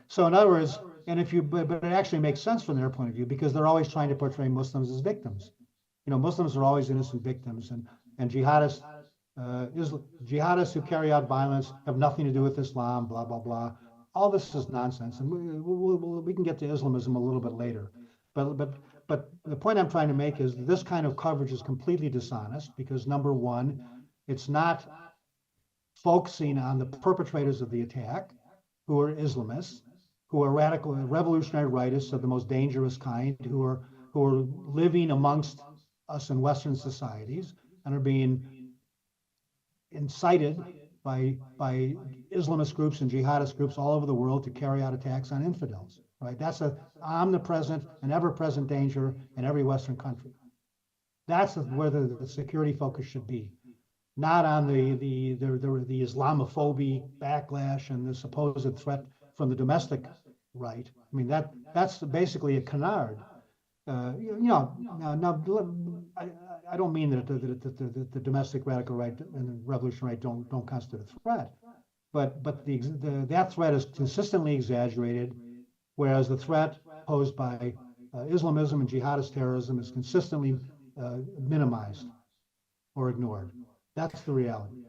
So in other words, but it actually makes sense from their point of view, because they're always trying to portray Muslims as victims. Muslims are always innocent victims, and jihadists who carry out violence have nothing to do with Islam, blah, blah, blah. All this is nonsense, and we can get to Islamism a little bit later. But the point I'm trying to make is this kind of coverage is completely dishonest, because number one, it's not focusing on the perpetrators of the attack, who are Islamists, who are radical revolutionary rightists of the most dangerous kind, who are living amongst us in Western societies and are being incited by Islamist groups and jihadist groups all over the world to carry out attacks on infidels, right? That's an omnipresent and ever-present danger in every Western country. That's where the security focus should be, not on the Islamophobia backlash and the supposed threat from the domestic right. I mean, that's basically a canard. Now, I don't mean that the domestic radical right and the revolutionary right don't constitute a threat, but that threat is consistently exaggerated, whereas the threat posed by Islamism and jihadist terrorism is consistently minimized or ignored. That's the reality.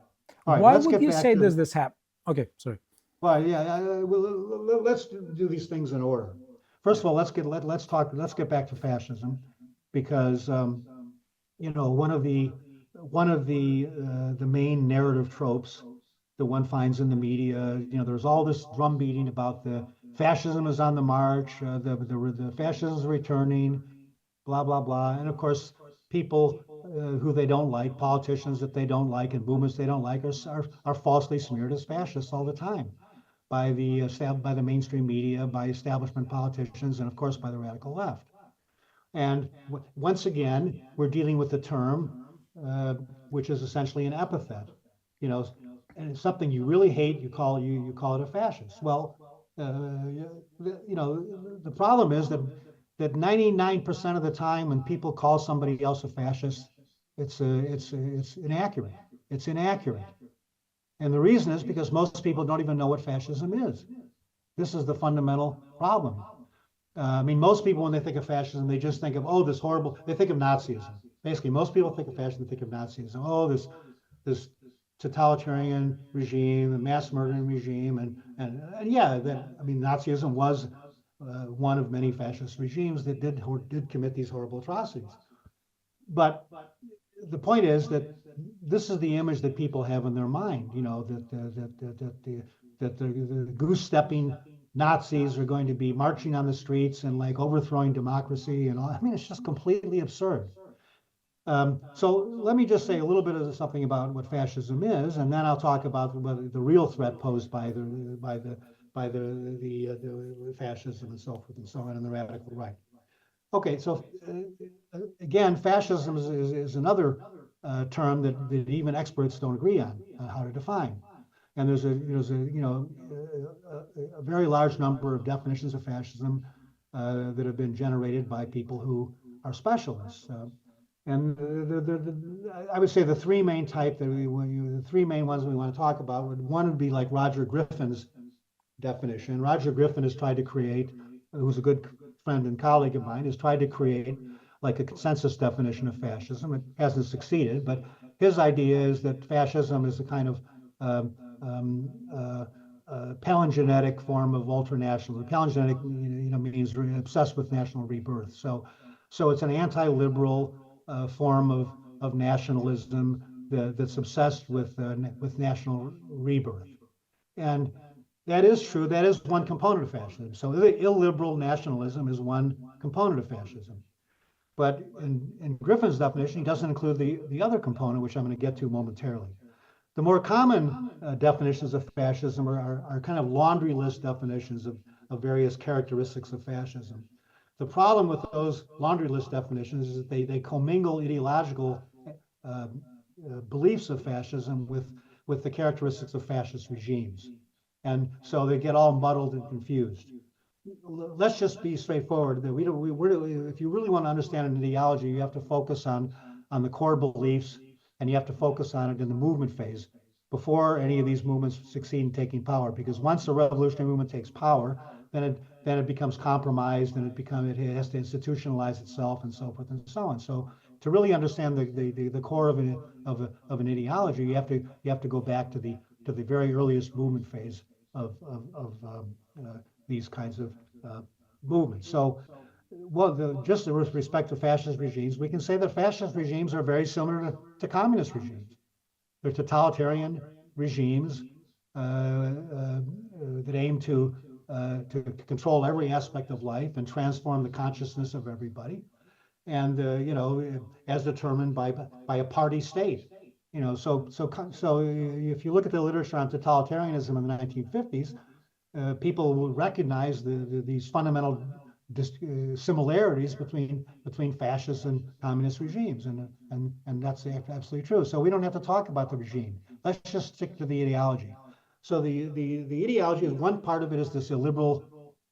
All right, Why would you say does this happen? Okay, sorry. Well, yeah, let's do these things in order. First of all, let's get back to fascism, because one of the main narrative tropes that one finds in the media, there's all this drum beating about the fascism is on the march, the fascism is returning, blah blah blah, and of course people who they don't like, politicians that they don't like, and movements they don't like are falsely smeared as fascists all the time by the mainstream media, by establishment politicians, and of course by the radical left. And once again, we're dealing with a term which is essentially an epithet. And it's something you really hate, you call it a fascist. Well, the problem is that 99% of the time when people call somebody else a fascist, it's inaccurate. It's inaccurate. And the reason is because most people don't even know what fascism is. This is the fundamental problem. I mean, most people, when they think of fascism, they just think of, oh, this horrible, they think of Nazism. Basically, most people think of fascism, think of Nazism. Oh, this totalitarian regime, the mass murdering regime. And yeah, I mean, Nazism was one of many fascist regimes that did commit these horrible atrocities. But the point is that this is the image that people have in their mind, you know, that the goose stepping Nazis are going to be marching on the streets and like overthrowing democracy and all. I mean, it's just completely absurd. So let me just say a little bit of something about what fascism is, and then I'll talk about the real threat posed by the fascism and so forth and so on, and the radical right. Okay, so again, fascism is another term that even experts don't agree on how to define. And there's a very large number of definitions of fascism that have been generated by people who are specialists. And I would say the three main the three main ones we want to talk about, one would be like Roger Griffin's definition. Roger Griffin has tried to create, who's a good friend and colleague of mine, has tried to create like a consensus definition of fascism. It hasn't succeeded, but his idea is that fascism is a kind of palingenetic form of ultranationalism. Palingenetic, means obsessed with national rebirth. So it's an anti-liberal form of nationalism that's obsessed with national rebirth. And that is true. That is one component of fascism. So illiberal nationalism is one component of fascism. But in Griffin's definition, he doesn't include the other component, which I'm going to get to momentarily. The more common definitions of fascism are kind of laundry list definitions of various characteristics of fascism. The problem with those laundry list definitions is that they commingle ideological beliefs of fascism with the characteristics of fascist regimes. And so they get all muddled and confused. Let's just be straightforward. That if you really want to understand an ideology, you have to focus on the core beliefs, and you have to focus on it in the movement phase before any of these movements succeed in taking power. Because once a revolutionary movement takes power, then it becomes compromised, and it has to institutionalize itself, and so forth and so on. So to really understand the core of an ideology, you have to go back to the very earliest movement phase of these kinds of movements. So, just with respect to fascist regimes, we can say that fascist regimes are very similar to communist regimes. They're totalitarian regimes that aim to control every aspect of life and transform the consciousness of everybody, and as determined by a party state. So if you look at the literature on totalitarianism in the 1950s, people will recognize these fundamental similarities between fascist and communist regimes, and that's absolutely true. So we don't have to talk about the regime. Let's just stick to the ideology. So the ideology is one part of it, is this illiberal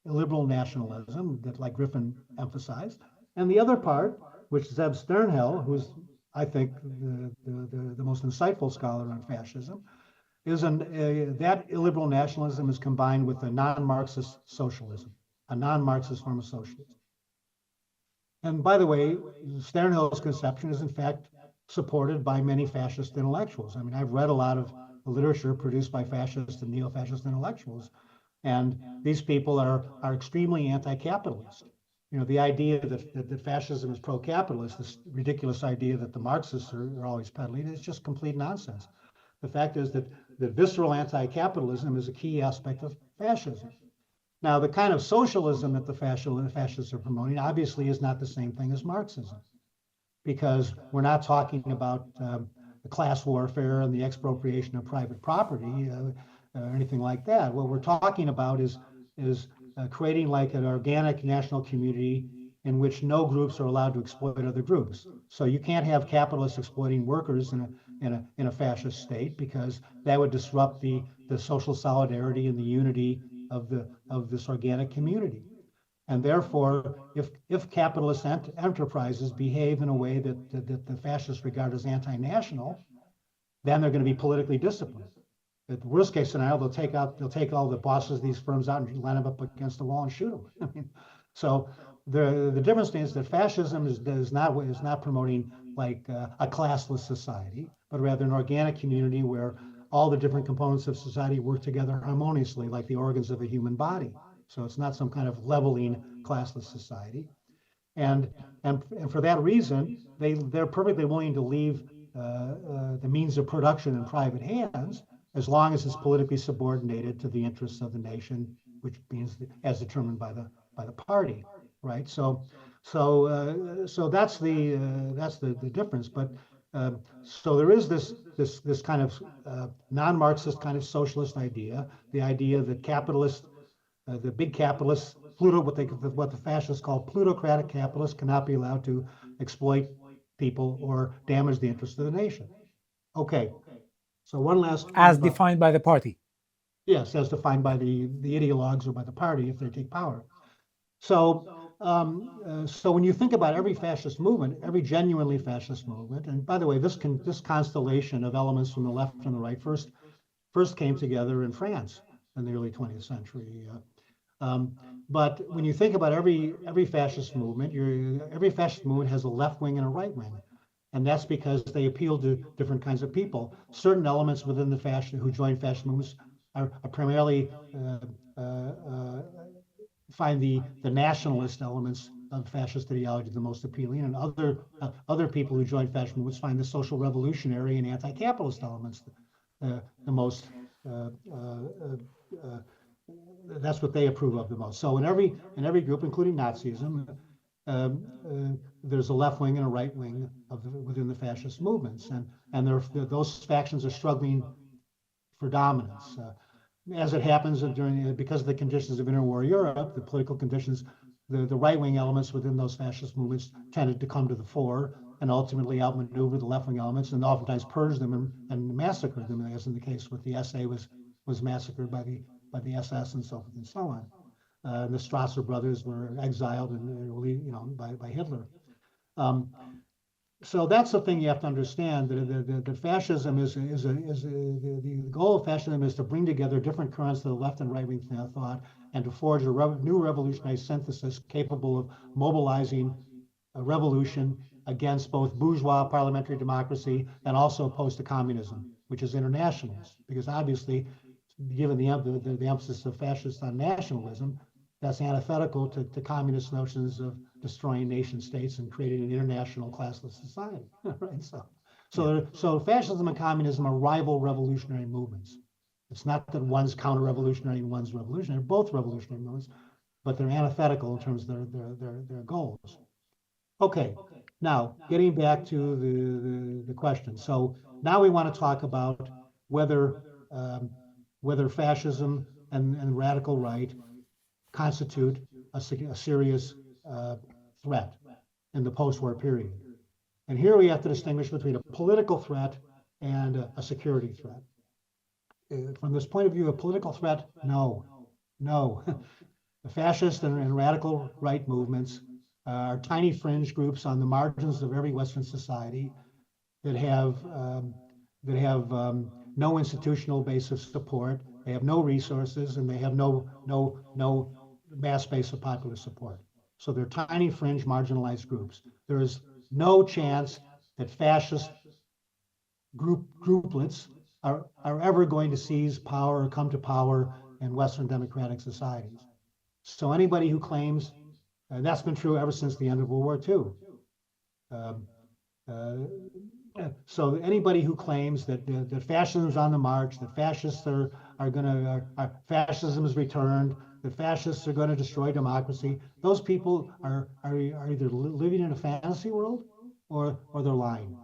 nationalism that, like Griffin emphasized, and the other part, which Zeb Sternhell, who's I think the most insightful scholar on fascism, is that illiberal nationalism is combined with a non-Marxist socialism, a non-Marxist form of socialism. And by the way, Sternhell's conception is in fact supported by many fascist intellectuals. I mean, I've read a lot of literature produced by fascist and neo-fascist intellectuals, and these people are extremely anti-capitalist. The idea that fascism is pro-capitalist, this ridiculous idea that the Marxists are always peddling, is just complete nonsense. The fact is that visceral anti-capitalism is a key aspect of fascism. Now, the kind of socialism that the fascists are promoting obviously is not the same thing as Marxism, because we're not talking about the class warfare and the expropriation of private property or anything like that. What we're talking about is creating like an organic national community in which no groups are allowed to exploit other groups. So you can't have capitalists exploiting workers in a fascist state, because that would disrupt the social solidarity and the unity of this organic community. And therefore, if capitalist enterprises behave in a way that the fascists regard as anti-national, then they're going to be politically disciplined. At the worst case scenario, they'll take all the bosses of these firms out and line them up against the wall and shoot them. I mean, So the difference is that fascism is not promoting like a classless society, but rather an organic community where all the different components of society work together harmoniously, like the organs of a human body. So it's not some kind of leveling classless society. And for that reason, they're perfectly willing to leave the means of production in private hands as long as it's politically subordinated to the interests of the nation, which means as determined by the party, right? So that's the difference. But so there is this kind of non-Marxist kind of socialist idea, the idea that capitalists, the big capitalists, what the fascists call plutocratic capitalists, cannot be allowed to exploit people or damage the interests of the nation. Okay, so one last thing as about, defined by the party. yes, as defined by the ideologues or by the party if they take power. So so when you think about every fascist movement, every genuinely fascist movement, and by the way, this constellation of elements from the left and the right first came together in France in the early 20th century. But when you think about every fascist movement, every fascist movement has a left wing and a right wing, and that's because they appeal to different kinds of people. Certain elements within the fascist who join fascist movements are primarily find the nationalist elements of fascist ideology the most appealing, and other people who join fascist movements find the social revolutionary and anti-capitalist elements the most. That's what they approve of the most. So in every group, including Nazism, there's a left wing and a right wing within the fascist movements, and those factions are struggling for dominance. As it happens because of the conditions of interwar Europe, the political conditions, the right-wing elements within those fascist movements tended to come to the fore and ultimately outmaneuver the left-wing elements and oftentimes purge them and massacre them, as in the case with the SA was massacred by the SS and so forth and so on. The Strasser brothers were exiled and by Hitler. So that's the thing you have to understand. That fascism the goal of fascism is to bring together different currents of the left and right wing thought and to forge a new revolutionary synthesis capable of mobilizing a revolution against both bourgeois parliamentary democracy and also opposed to communism, which is internationalist. Because obviously, given the emphasis of fascists on nationalism, that's antithetical to communist notions of destroying nation states and creating an international classless society, right? So fascism and communism are rival revolutionary movements. It's not that one's counter-revolutionary and one's revolutionary; they're both revolutionary movements, but they're antithetical in terms of their goals. Okay, now getting back to the question. So now we want to talk about whether fascism and radical right constitute a serious threat in the post-war period. And here we have to distinguish between a political threat and a security threat. From this point of view, a political threat, no. The fascist and radical right movements are tiny fringe groups on the margins of every Western society that have no institutional base of support. They have no resources, and they have no mass base of popular support. So they're tiny fringe marginalized groups. There is no chance that fascist grouplets are ever going to seize power or come to power in Western democratic societies. So anybody who claims, and that's been true ever since the end of World War II. So anybody who claims that fascism is on the march, that fascists fascism is returned, that fascists are going to destroy democracy, those people are either living in a fantasy world or they're lying.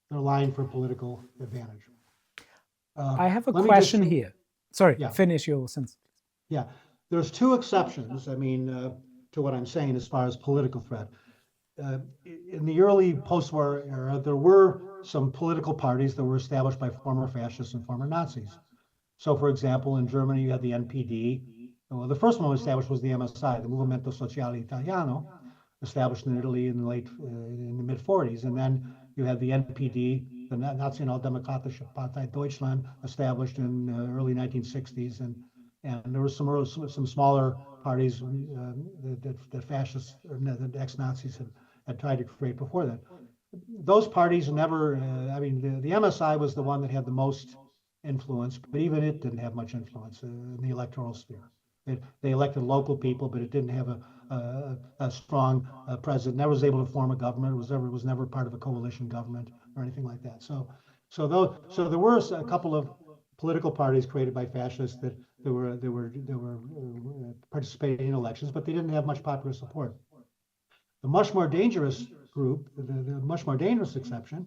They're lying for political advantage. I have a question here. Sorry, yeah. Finish your sentence. Yeah, there's two exceptions, to what I'm saying as far as political threat. In the early post-war era, there were some political parties that were established by former fascists and former Nazis. So, for example, in Germany, you had the NPD. Well, the first one established was the MSI, the Movimento Sociale Italiano, established in Italy in the mid-40s. And then you had the NPD, the Nationaldemokratische Partei Deutschland, established in early 1960s. And there were some smaller parties that fascists or that ex-Nazis had tried to create before that. Those parties never, I mean, the MSI was the one that had the most influence, but even it didn't have much influence in the electoral sphere. They elected local people, but it didn't have a strong president. Never was able to form a government. It was never part of a coalition government or anything like that. So there were a couple of political parties created by fascists that were participating in elections, but they didn't have much popular support. The much more dangerous group, the much more dangerous exception,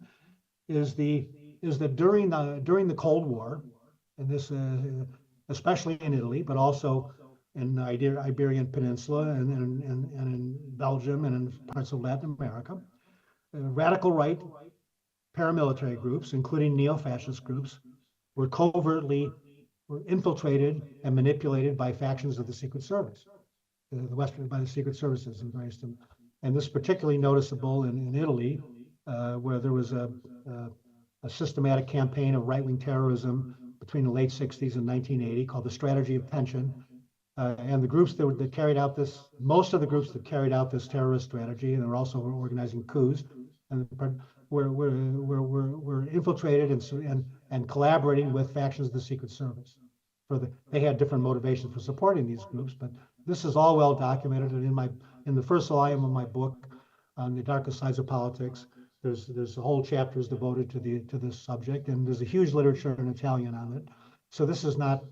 is that during the Cold War, and this especially in Italy, but also in the Iberian Peninsula and in Belgium and in parts of Latin America, radical right paramilitary groups, including neo-fascist groups, were infiltrated and manipulated by factions of the Secret Service, by the Secret Services in various. And this is particularly noticeable in Italy, where there was a systematic campaign of right-wing terrorism between the late 60s and 1980 called the Strategy of Tension. And the groups that carried out this, most of the groups that carried out this terrorist strategy, and they were also organizing coups, and were infiltrated and collaborating with factions of the Secret Service. They had different motivations for supporting these groups, but this is all well documented. And in the first volume of my book on the darkest sides of politics, there's whole chapters devoted to this subject, and there's a huge literature in Italian on it. So this is not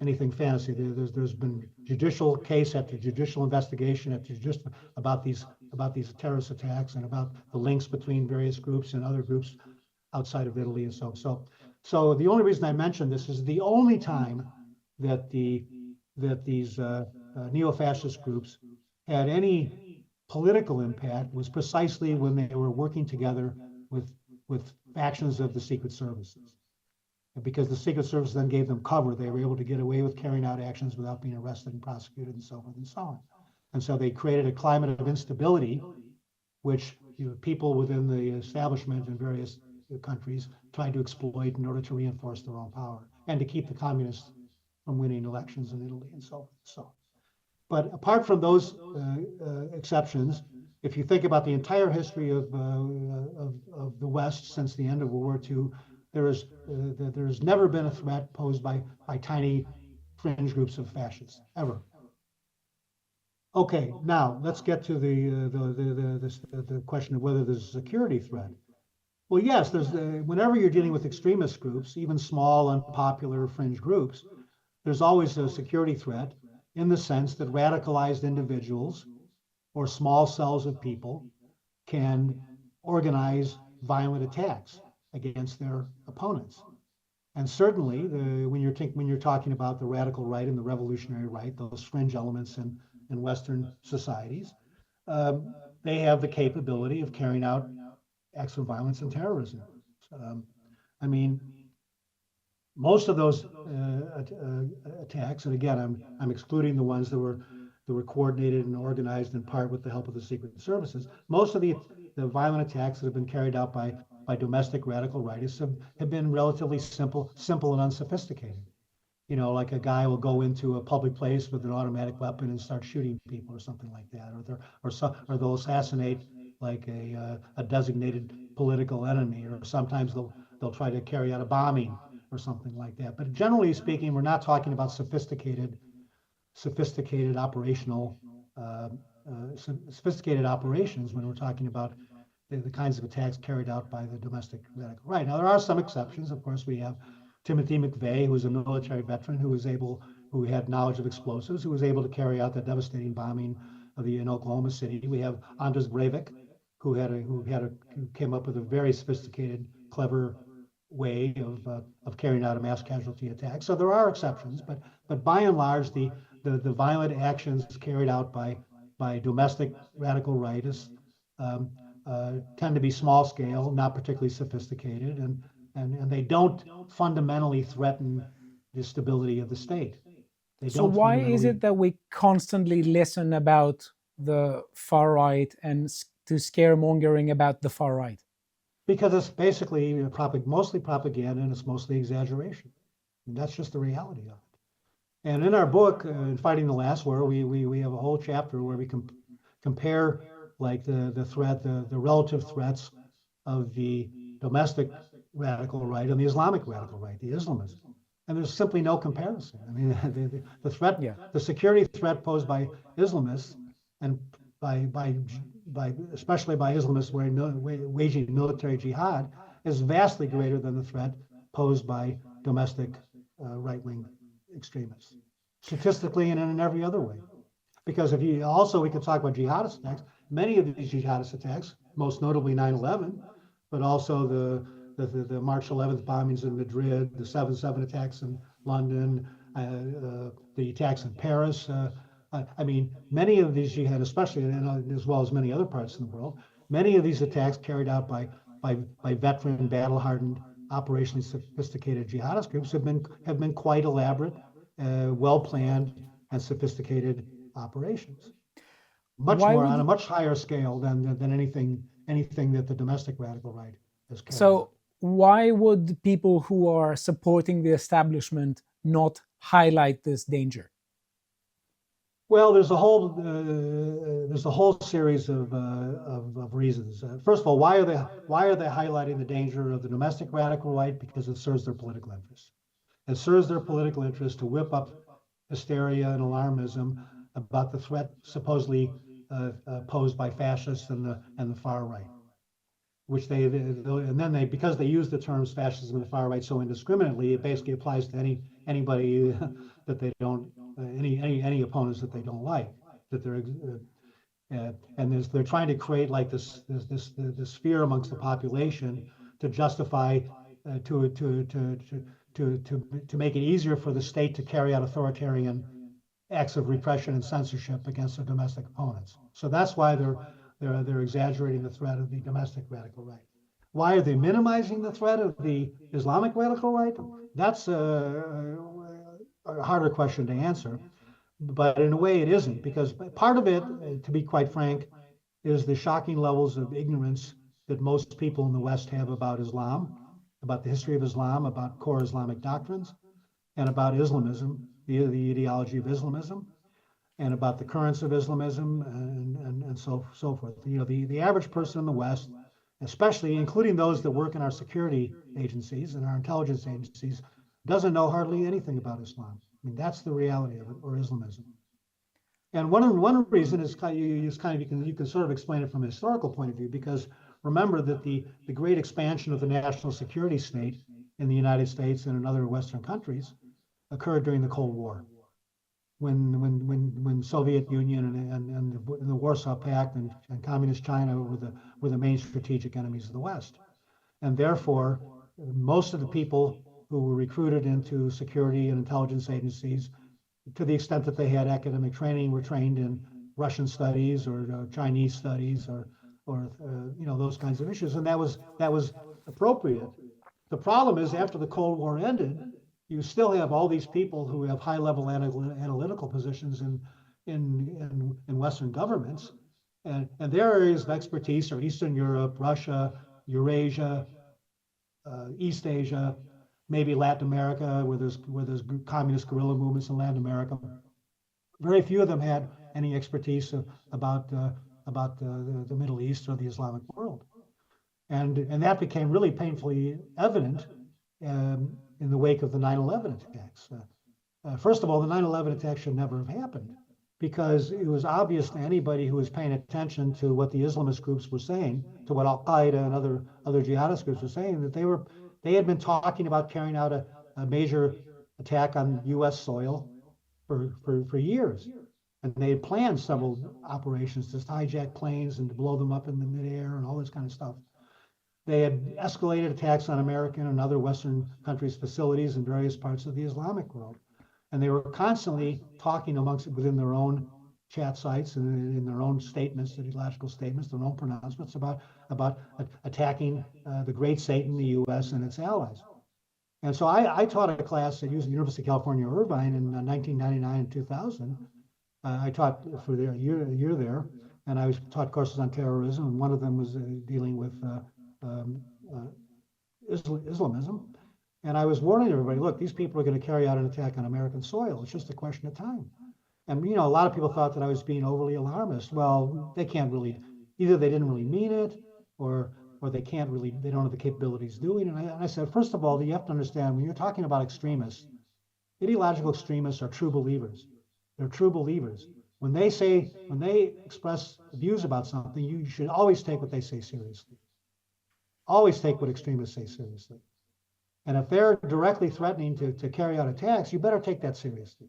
anything fantasy. There's been judicial case after judicial investigation about these terrorist attacks and about the links between various groups and other groups outside of Italy and so the only reason I mention this is the only time that these neo-fascist groups had any political impact was precisely when they were working together with factions of the Secret Services. Because the Secret Service then gave them cover, they were able to get away with carrying out actions without being arrested and prosecuted and so forth and so on. And so they created a climate of instability, which people within the establishment in various countries tried to exploit in order to reinforce their own power and to keep the communists from winning elections in Italy and so on. But apart from those exceptions, if you think about the entire history of the West since the end of World War II, there's never been a threat posed by tiny fringe groups of fascists, ever. Okay, now let's get to the question of whether there's a security threat. Well, yes, whenever you're dealing with extremist groups, even small, unpopular fringe groups, there's always a security threat in the sense that radicalized individuals or small cells of people can organize violent attacks against their opponents. And certainly, when you're talking about the radical right and the revolutionary right, those fringe elements in Western societies, they have the capability of carrying out acts of violence and terrorism. I mean, most of those attacks, and again, I'm excluding the ones that were coordinated and organized in part with the help of the Secret Services. Most of the violent attacks that have been carried out by domestic radical rightists have been relatively simple and unsophisticated. You know, like a guy will go into a public place with an automatic weapon and start shooting people or something like that, or they'll assassinate like a designated political enemy, or sometimes they'll try to carry out a bombing or something like that. But generally speaking, we're not talking about sophisticated operational sophisticated operations when we're talking about the kinds of attacks carried out by the domestic radical right. Now, there are some exceptions. Of course, we have Timothy McVeigh, who was a military veteran who had knowledge of explosives, who was able to carry out that devastating bombing in Oklahoma City. We have Anders Breivik, who came up with a very sophisticated, clever way of carrying out a mass casualty attack. So there are exceptions, but by and large, the violent actions carried out by domestic radical rightists tend to be small scale, not particularly sophisticated, and they don't fundamentally threaten the stability of the state. So why is it that we constantly listen about the far right and to scaremongering about the far right? Because it's basically mostly propaganda and it's mostly exaggeration. And that's just the reality of it. And in our book, in Fighting the Last War, we have a whole chapter where we compare like the relative threats of the domestic radical right and the Islamic radical right, the Islamists. And there's simply no comparison. I mean, the threat, Yeah. the security threat posed by Islamists and by especially by Islamists waging military jihad is vastly greater than the threat posed by domestic right-wing extremists, statistically and in every other way. Because if you also, we could talk about jihadist attacks. Many of these jihadist attacks, most notably 9/11, but also the March 11th bombings in Madrid, the 7/7 attacks in London, the attacks in Paris. I mean, many of these jihad, especially, and as well as many other parts of the world, many of these attacks carried out by veteran, battle-hardened, operationally sophisticated jihadist groups have been quite elaborate, well-planned, and sophisticated operations. Much Why more on a would much higher scale than anything that the domestic radical right has carried out. so why would people who are supporting the establishment not highlight this danger? Well, there's a whole series of reasons. First of all, why are they highlighting the danger of the domestic radical right? Because it serves their political interests. It serves their political interest to whip up hysteria and alarmism about the threat supposedly posed by fascists and the far right, which and then because they use the terms fascism and the far right so indiscriminately, it basically applies to anybody that they don't any opponents that they don't like, that they're trying to create like this fear amongst the population to justify to make it easier for the state to carry out authoritarian acts of repression and censorship against their domestic opponents. So that's why they're exaggerating the threat of the domestic radical right. Why are they minimizing the threat of the Islamic radical right? That's a harder question to answer, but in a way it isn't, because part of it, to be quite frank, is the shocking levels of ignorance that most people in the West have about Islam, about the history of Islam, about core Islamic doctrines, and about Islamism, the ideology of Islamism, and about the currents of Islamism, and so forth. You know, the average person in the West, especially including those that work in our security agencies and our intelligence agencies, doesn't know hardly anything about Islam. I mean, that's the reality of it, or Islamism. And one reason is you can sort of explain it from a historical point of view, because remember that the great expansion of the national security state in the United States and in other Western countries occurred during the Cold War, when Soviet Union and the Warsaw Pact and Communist China were the main strategic enemies of the West. And therefore, most of the people who were recruited into security and intelligence agencies, to the extent that they had academic training, were trained in Russian studies or Chinese studies or those kinds of issues, and that was appropriate. The problem is, after the Cold War ended, you still have all these people who have high-level analytical positions in Western governments, and their areas of expertise are Eastern Europe, Russia, Eurasia, East Asia, maybe Latin America, where there's communist guerrilla movements in Latin America. Very few of them had any expertise about the Middle East or the Islamic world, and that became really painfully evident in the wake of the 9/11 attacks. First of all, the 9/11 attacks should never have happened, because it was obvious to anybody who was paying attention to what the Islamist groups were saying, to what Al Qaeda and other jihadist groups were saying, that they had been talking about carrying out a major attack on U.S. soil for years. And they had planned several operations to hijack planes and to blow them up in the midair and all this kind of stuff. They had escalated attacks on American and other Western countries' facilities in various parts of the Islamic world. And they were constantly talking within their own chat sites and in their own statements, ideological statements, their own pronouncements about attacking the great Satan, the U.S. and its allies. And so I taught a class at University of California, Irvine in 1999 and 2000. I taught for a year there, and I taught courses on terrorism, and one of them was dealing with Islamism. And I was warning everybody, look, these people are going to carry out an attack on American soil. It's just a question of time. And a lot of people thought that I was being overly alarmist. Well, they can't really, either they didn't really mean it, or they can't really, they don't have the capabilities doing it. And I said, first of all, you have to understand when you're talking about extremists, ideological extremists are true believers. They're true believers. When they express views about something, you should always take what they say seriously. Always take what extremists say seriously. And if they're directly threatening to carry out attacks, you better take that seriously.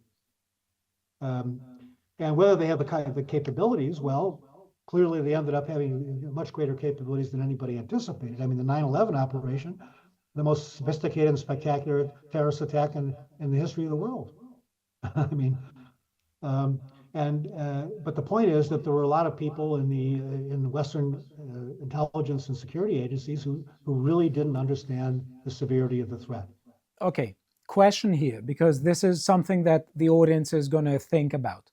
Um, and whether they have the capabilities, well, clearly they ended up having much greater capabilities than anybody anticipated. I mean, the 9/11 operation, the most sophisticated and spectacular terrorist attack in the history of the world. I mean, but the point is that there were a lot of people in the Western intelligence and security agencies who really didn't understand the severity of the threat. Okay, question here, because this is something that the audience is going to think about.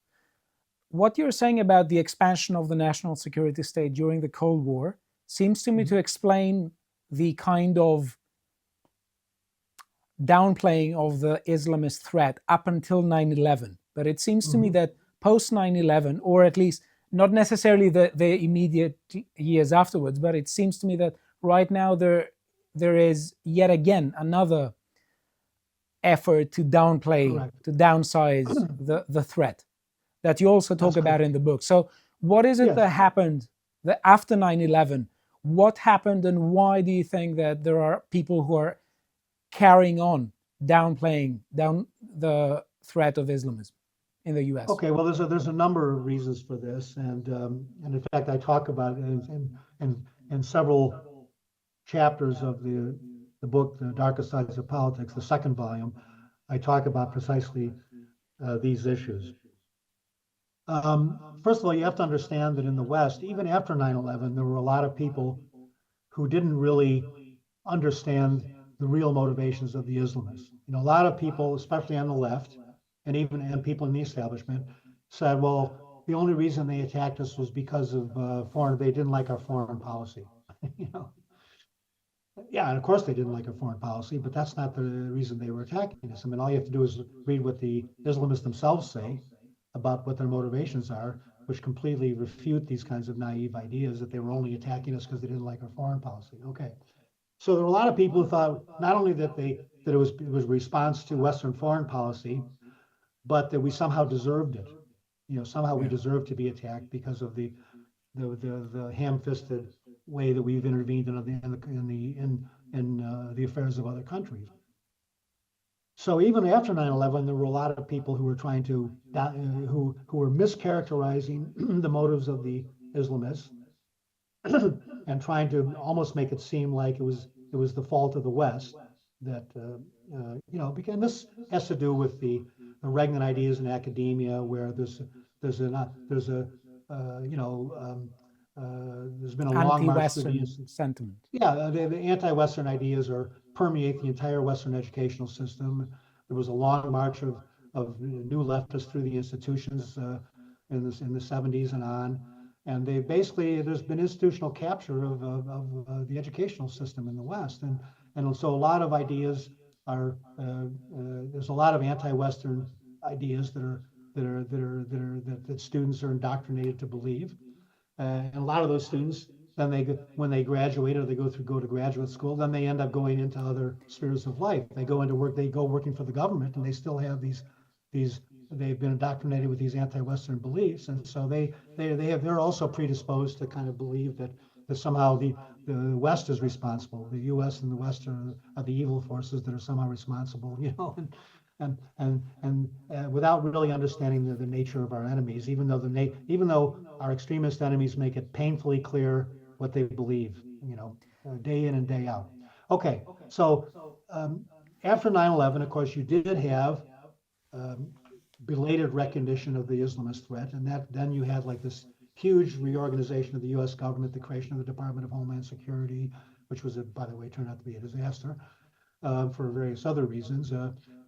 What you're saying about the expansion of the national security state during the Cold War seems to me to explain the kind of downplaying of the Islamist threat up until 9/11. But it seems to me that post 9/11, or at least not necessarily the immediate years afterwards, but it seems to me that right now there is yet again another effort to downplay, Correct. to downsize the threat that you also talk about in the book. So what is it that happened after 9/11? What happened, and why do you think that there are people who are carrying on downplaying the threat of Islamism in the US? Okay, well, there's a number of reasons for this, and in fact, I talk about it in several chapters of the book, The Darkest Sides of Politics, the second volume. I talk about precisely these issues. First of all, you have to understand that in the West, even after 9/11, there were a lot of people who didn't really understand the real motivations of the Islamists. A lot of people, especially on the left, and people in the establishment, said, well, the only reason they attacked us was because of they didn't like our foreign policy. Yeah, and of course they didn't like our foreign policy, but that's not the reason they were attacking us. I mean, all you have to do is read what the Islamists themselves say about what their motivations are, which completely refute these kinds of naive ideas that they were only attacking us because they didn't like our foreign policy. Okay. So there were a lot of people who thought not only that it was a response to Western foreign policy, but that we somehow deserved it. Somehow we deserved to be attacked because of the ham-fisted way that we've intervened in the affairs of other countries. So even after 9/11, there were a lot of people who were trying to who were mischaracterizing the motives of the Islamists and trying to almost make it seem like it was the fault of the West that and this has to do with the regnant ideas in academia, where there's been a long march through the sentiment. Yeah, the anti-Western ideas permeate the entire Western educational system. There was a long march of new leftists through the institutions in the 70s and on. And there's been institutional capture of the educational system in the West. And so a lot of ideas there's a lot of anti-Western ideas that students are indoctrinated to believe. And a lot of those students, then when they graduate or they go to graduate school, then they end up going into other spheres of life. They go into work, they go working for the government, and they still have they've been indoctrinated with these anti-Western beliefs, and so they're also predisposed to kind of believe that somehow the West is responsible. The U.S. and the West are the evil forces that are somehow responsible, and without really understanding the nature of our enemies, even though our extremist enemies make it painfully clear what they believe, day in and day out. Okay, so after 9/11, of course, you did have belated recognition of the Islamist threat, and then you had like this huge reorganization of the U.S. government, the creation of the Department of Homeland Security, which was, by the way, turned out to be a disaster for various other reasons.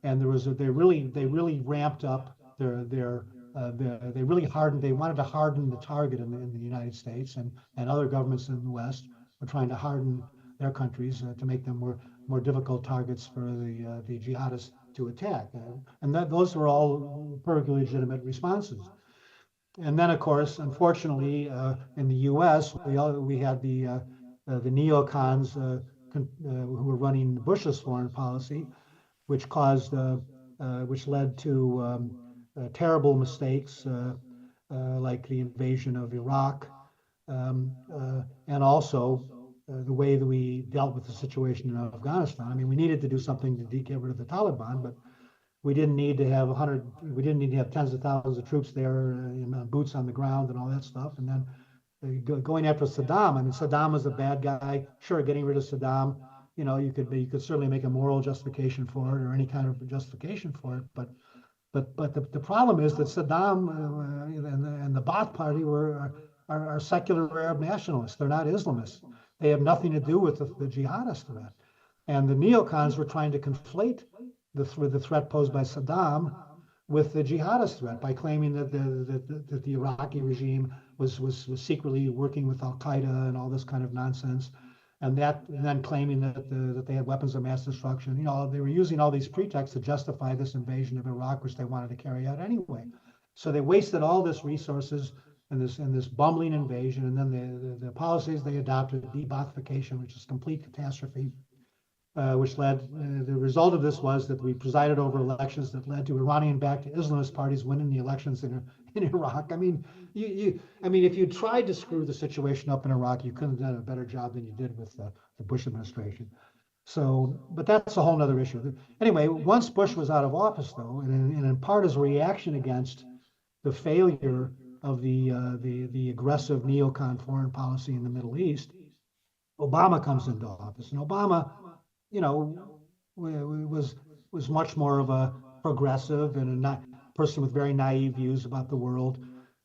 And they really ramped up they really hardened. They wanted to harden the target in the United States, and other governments in the West were trying to harden their countries to make them more difficult targets for the jihadists to attack. And those were all perfectly legitimate responses. And then, of course, unfortunately, in the U.S., we had the neocons who were running Bush's foreign policy, which led to terrible mistakes like the invasion of Iraq, and also the way that we dealt with the situation in Afghanistan. I mean, we needed to do something to get rid of the Taliban, but we didn't need to have tens of thousands of troops there, boots on the ground and all that stuff. And then going after Saddam. I mean, Saddam was a bad guy. Sure, getting rid of Saddam, you could certainly make a moral justification for it or any kind of justification for it. But the problem is that Saddam and the Ba'ath Party are secular Arab nationalists. They're not Islamists. They have nothing to do with the jihadist threat. And the neocons were trying to conflate the threat posed by Saddam with the jihadist threat by claiming that the Iraqi regime was secretly working with Al Qaeda and all this kind of nonsense, and then claiming that they had weapons of mass destruction. They were using all these pretexts to justify this invasion of Iraq, which they wanted to carry out anyway. So they wasted all this resources in this bumbling invasion, and then the policies they adopted, de-Baathification, which is complete catastrophe. Which led, the result of this was that we presided over elections that led to Iranian-backed Islamist parties winning the elections in Iraq. I mean, if you tried to screw the situation up in Iraq, you couldn't have done a better job than you did with the Bush administration. So, but that's a whole other issue. Anyway, once Bush was out of office, though, and in part as a reaction against the failure of the aggressive neocon foreign policy in the Middle East, Obama comes into office, and Obama, was much more of a progressive and a person with very naive views about the world.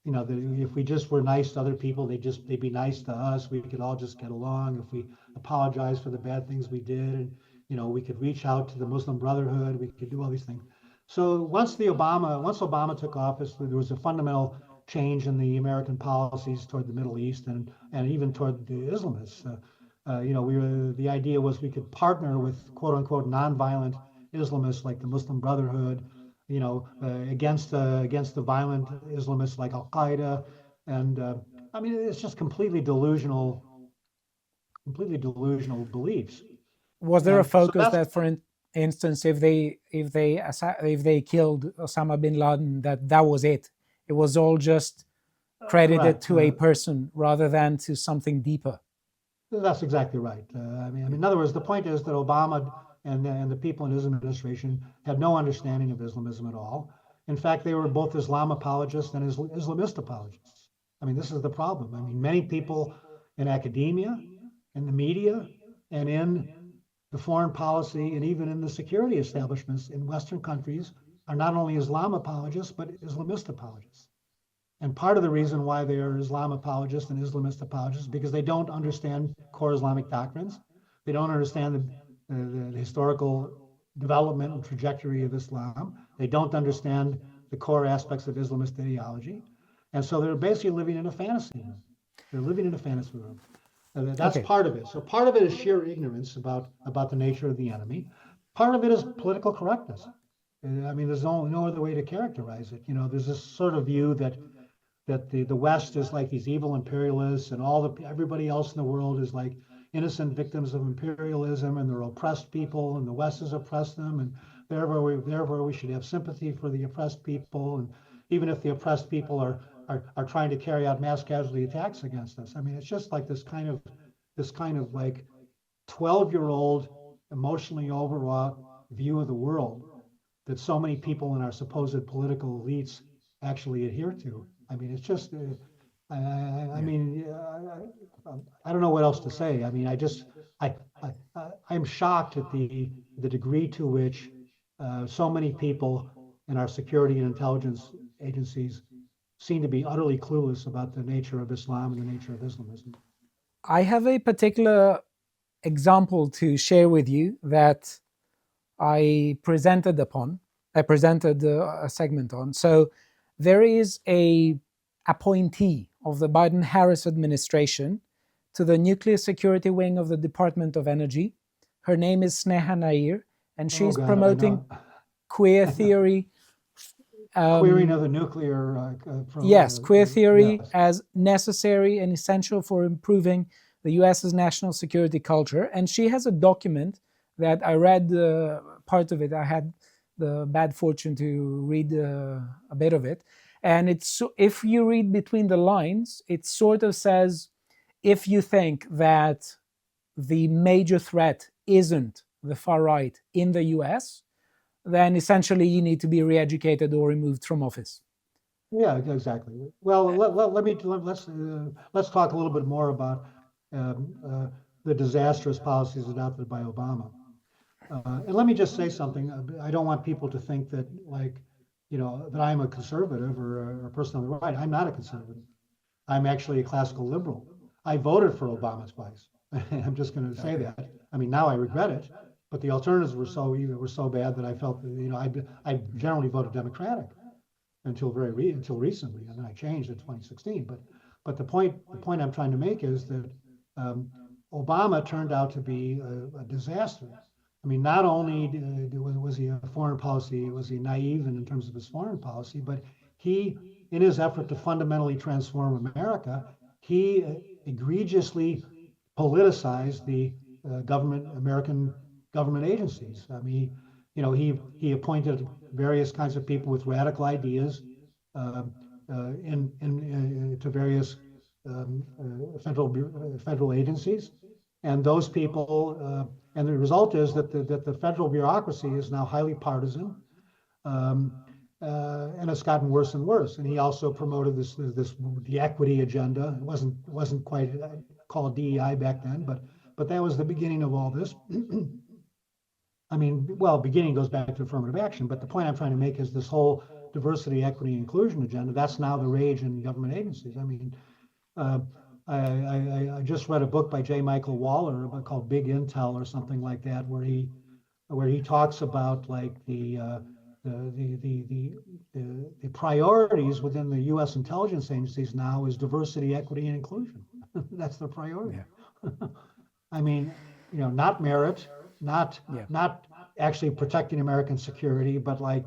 That if we just were nice to other people, they'd be nice to us. We could all just get along. If we apologize for the bad things we did, and we could reach out to the Muslim Brotherhood, we could do all these things. So once Obama took office, there was a fundamental change in the American policies toward the Middle East and even toward the Islamists. The idea was we could partner with quote unquote nonviolent Islamists like the Muslim Brotherhood, against the violent Islamists like Al Qaeda, and it's just completely delusional beliefs. Was there a focus that, for instance, if they killed Osama bin Laden, that was it? It was all just credited to a person rather than to something deeper. That's exactly right. In other words, the point is that Obama and the people in his administration had no understanding of Islamism at all. In fact, they were both Islam apologists and Islamist apologists. This is the problem. Many people in academia, in the media, and in the foreign policy, and even in the security establishments in Western countries are not only Islam apologists, but Islamist apologists. And part of the reason why they are Islam apologists and Islamist apologists is because they don't understand core Islamic doctrines. They don't understand the historical development and trajectory of Islam. They don't understand the core aspects of Islamist ideology. And so they're basically living in a fantasy world. They're living in a fantasy world. That's part of it. So part of it is sheer ignorance about the nature of the enemy. Part of it is political correctness. There's no other way to characterize it. There's this sort of view that the West is like these evil imperialists, and everybody else in the world is like innocent victims of imperialism, and they're oppressed people, and the West has oppressed them, and therefore we should have sympathy for the oppressed people, and even if the oppressed people are trying to carry out mass casualty attacks against us. It's just like this kind of like 12-year-old emotionally overwrought view of the world that so many people in our supposed political elites actually adhere to. It's just, I don't know what else to say. I'm shocked at the degree to which so many people in our security and intelligence agencies seem to be utterly clueless about the nature of Islam and the nature of Islamism. I have a particular example to share with you that I presented a segment on. So there is a appointee of the Biden-Harris administration to the nuclear security wing of the Department of Energy, Her name is Sneha Nair, and Oh she's God, I promoting know. queer I know. theory. Queering of the nuclear Yes, queer theory yes. as necessary and essential for improving the US's national security culture. And she has a document that I read part of it. I had the bad fortune to read a bit of it. And it's, if you read between the lines, it sort of says, if you think that the major threat isn't the far right in the US, then essentially you need to be re-educated or removed from office. Yeah, exactly. Well, let's talk a little bit more about um, uh, the disastrous policies adopted by Obama. And let me just say something. I don't want people to think that, like, that I'm a conservative or a person on the right. I'm not a conservative. I'm actually a classical liberal. I voted for Obama twice. I'm just going to say Okay. that. I mean, now I regret it, but the alternatives were so bad that I felt that, I generally voted Democratic until recently, and then I changed in 2016. But the point I'm trying to make is that um, Obama turned out to be a disaster. I mean, not only was he a foreign policy, was he naive in terms of his foreign policy, but he, in his effort to fundamentally transform America, he egregiously politicized the American government agencies. I mean, he appointed various kinds of people with radical ideas uh, to various federal agencies, and those people, and the result is that the federal bureaucracy is now highly partisan. Um, and it's gotten worse and worse. And he also promoted the equity agenda. It wasn't quite called DEI back then, but that was the beginning of all this. I mean, well, beginning goes back to affirmative action, but the point I'm trying to make is this whole diversity, equity, and inclusion agenda. That's now the rage in government agencies. I mean, uh, I just read a book by J. Michael Waller called Big Intel or something like that, where he talks about like the priorities within the U.S. intelligence agencies now is diversity, equity, and inclusion. That's the priority. Yeah. I mean, not merit, not Yeah. not actually protecting American security, but like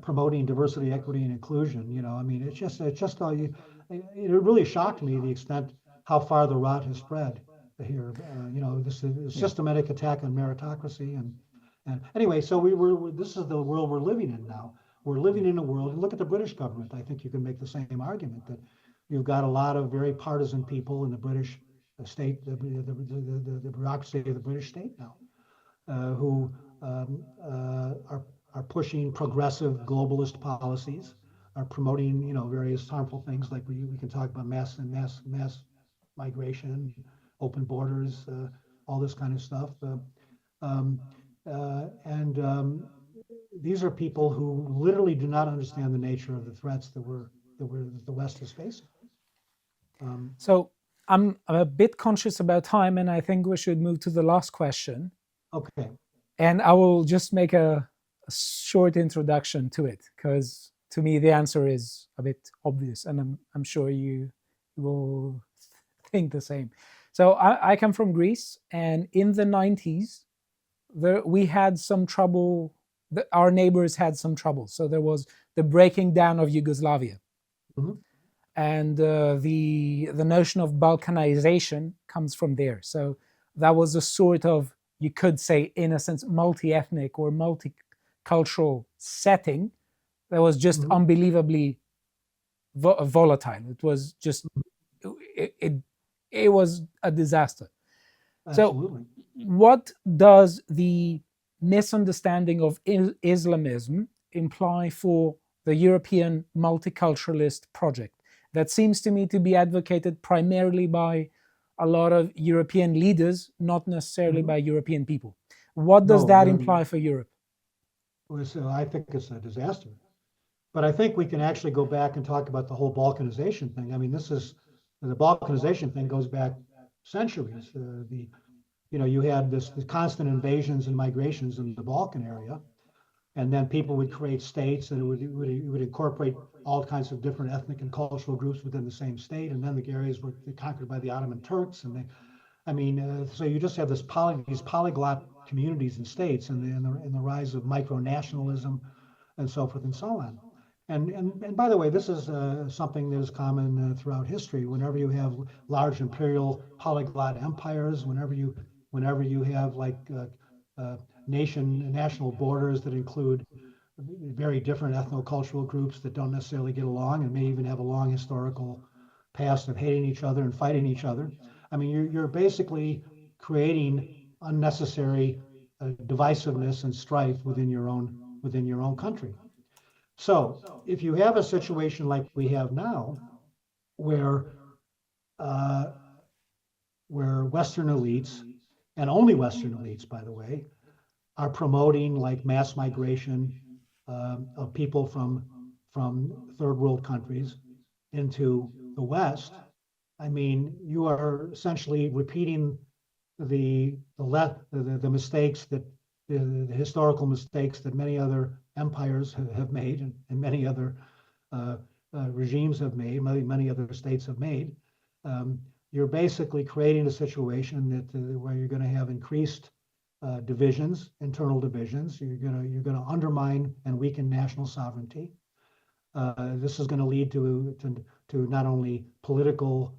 promoting diversity, equity, and inclusion. I mean, it's just all you. It really shocked me the extent how far the rot has spread here. This is a Yeah. systematic attack on meritocracy and anyway. So this is the world we're living in now. We're living in a world, and look at the British government. I think you can make the same argument that you've got a lot of very partisan people in the British state, the bureaucracy of the British state now, who are pushing progressive globalist policies, are promoting various harmful things like we can talk about mass migration, open borders, all this kind of stuff, um, and these are people who literally do not understand the nature of the threats that the West is facing. So I'm a bit conscious about time, and I think we should move to the last question. Okay. And I will just make a short introduction to it, because to me the answer is a bit obvious, and I'm sure you will think the same. So I come from Greece, and in the 90s, we had some trouble. Our neighbors had some trouble. So there was the breaking down of Yugoslavia. Mm-hmm. And the notion of Balkanization comes from there. So that was a sort of, you could say, in a sense, multi-ethnic or multicultural setting that was just Mm-hmm. unbelievably volatile. It was just, it was a disaster. Absolutely. So what does the misunderstanding of Islamism imply for the European multiculturalist project that seems to me to be advocated primarily by a lot of European leaders, not necessarily Mm-hmm. by European people? What does No, that imply for Europe? I think it's a disaster. But I think we can actually go back and talk about the whole Balkanization thing. I mean, the Balkanization thing goes back centuries. You had the constant invasions and migrations in the Balkan area, and then people would create states, and it would incorporate all kinds of different ethnic and cultural groups within the same state. And then the areas were conquered by the Ottoman Turks, and I mean, so you just have these polyglot communities and states, and the rise of micro-nationalism, and so forth and so on. And by the way, this is something that is common throughout history. Whenever you have large imperial polyglot empires, whenever you have like national borders that include very different ethno-cultural groups that don't necessarily get along and may even have a long historical past of hating each other and fighting each other. I mean, you're basically creating unnecessary divisiveness and strife within your own country. So if you have a situation like we have now, where uh, where Western elites, and only Western elites, by the way, are promoting like mass migration of people from third world countries into the West, I mean, you are essentially repeating the mistakes that the historical mistakes that many other empires have made, and many other uh, regimes have made, many other states have made. You're basically creating a situation that where you're going to have increased divisions, internal divisions. You're going to undermine and weaken national sovereignty. This is going to lead to not only political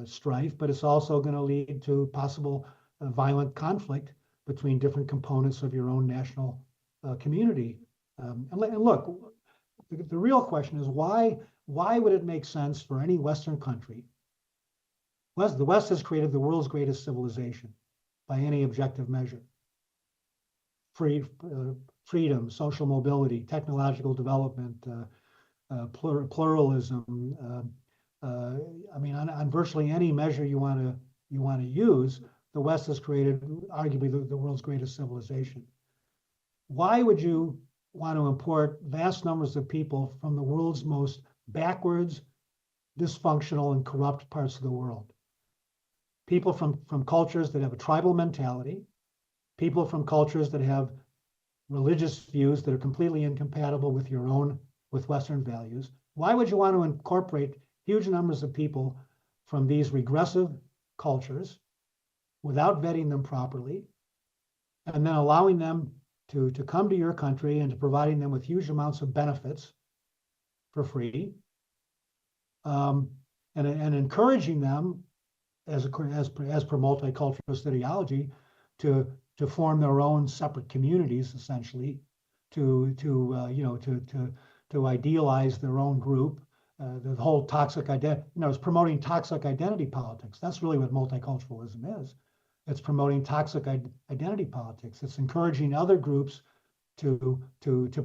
strife, but it's also going to lead to possible violent conflict between different components of your own national community. And look, the real question is why would it make sense for any Western country? The West has created the world's greatest civilization by any objective measure. Freedom, social mobility, technological development, pluralism. I mean, on virtually any measure you want to use, the West has created arguably the world's greatest civilization. Why would you want to import vast numbers of people from the world's most backwards, dysfunctional, and corrupt parts of the world? People from cultures that have a tribal mentality, people from cultures that have religious views that are completely incompatible with Western values. Why would you want to incorporate huge numbers of people from these regressive cultures without vetting them properly, and then allowing them to come to your country and to providing them with huge amounts of benefits for free, and encouraging them as per multiculturalist ideology to form their own separate communities, essentially, to idealize their own group. The whole toxic identity, it's promoting toxic identity politics. That's really what multiculturalism is. It's promoting toxic identity politics. It's encouraging other groups to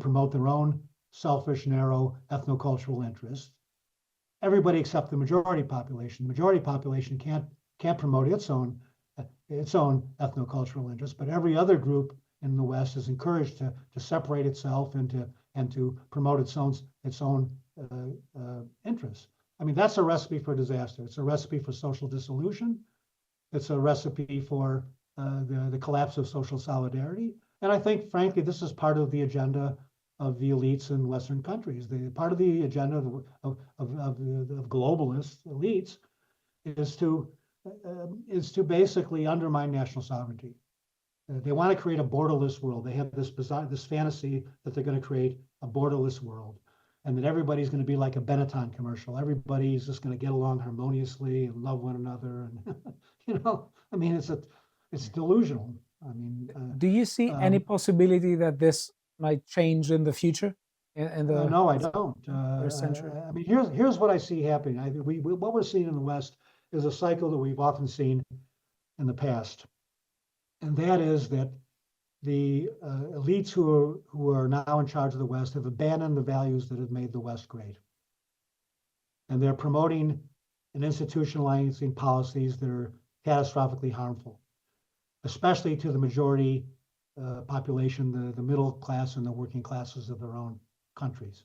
promote their own selfish, narrow ethnocultural interests. Everybody except the majority population. The majority population can't promote its own ethnocultural interests, but every other group in the West is encouraged to separate itself and to promote its own interests. I mean, that's a recipe for disaster. It's a recipe for social dissolution. It's a recipe for the collapse of social solidarity. And I think, frankly, this is part of the agenda of the elites in Western countries. Part of the agenda of globalist elites is to basically undermine national sovereignty. They want to create a borderless world. They have this fantasy that they're going to create a borderless world, and that everybody's going to be like a Benetton commercial. Everybody's just going to get along harmoniously and love one another. And I mean, it's delusional. I mean, do you see any possibility that this might change in the future? No, I don't. Century? I mean, here's what I see happening. What we're seeing in the West is a cycle that we've often seen in the past, and that is that the elites who are now in charge of the West have abandoned the values that have made the West great, and they're promoting and institutionalizing policies that are catastrophically harmful, especially to the majority population, the middle class and the working classes of their own countries.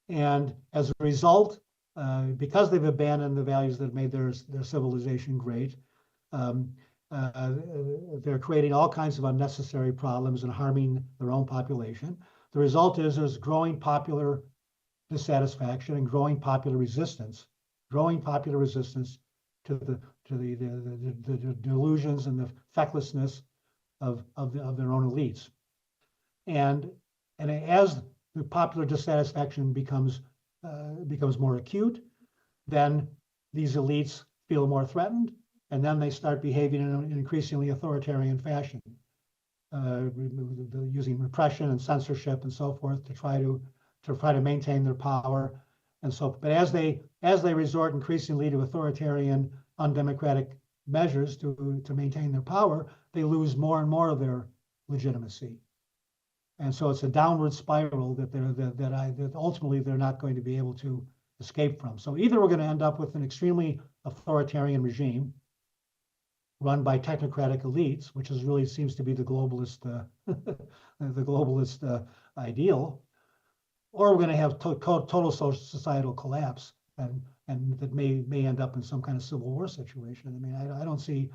And as a result, because they've abandoned the values that made their civilization great, they're creating all kinds of unnecessary problems and harming their own population. The result is there's growing popular dissatisfaction and growing popular resistance the delusions and the fecklessness of their own elites. And as the popular dissatisfaction becomes more acute, then these elites feel more threatened, and then they start behaving in an increasingly authoritarian fashion, using repression and censorship and so forth to try to maintain their power. And so, but as they resort increasingly to authoritarian, undemocratic measures to maintain their power, they lose more and more of their legitimacy. And so it's a downward spiral that ultimately they're not going to be able to escape from. So either we're going to end up with an extremely authoritarian regime run by technocratic elites, which is really seems to be the globalist ideal, or we're going to have total social societal collapse, and that may end up in some kind of civil war situation. I mean, I don't see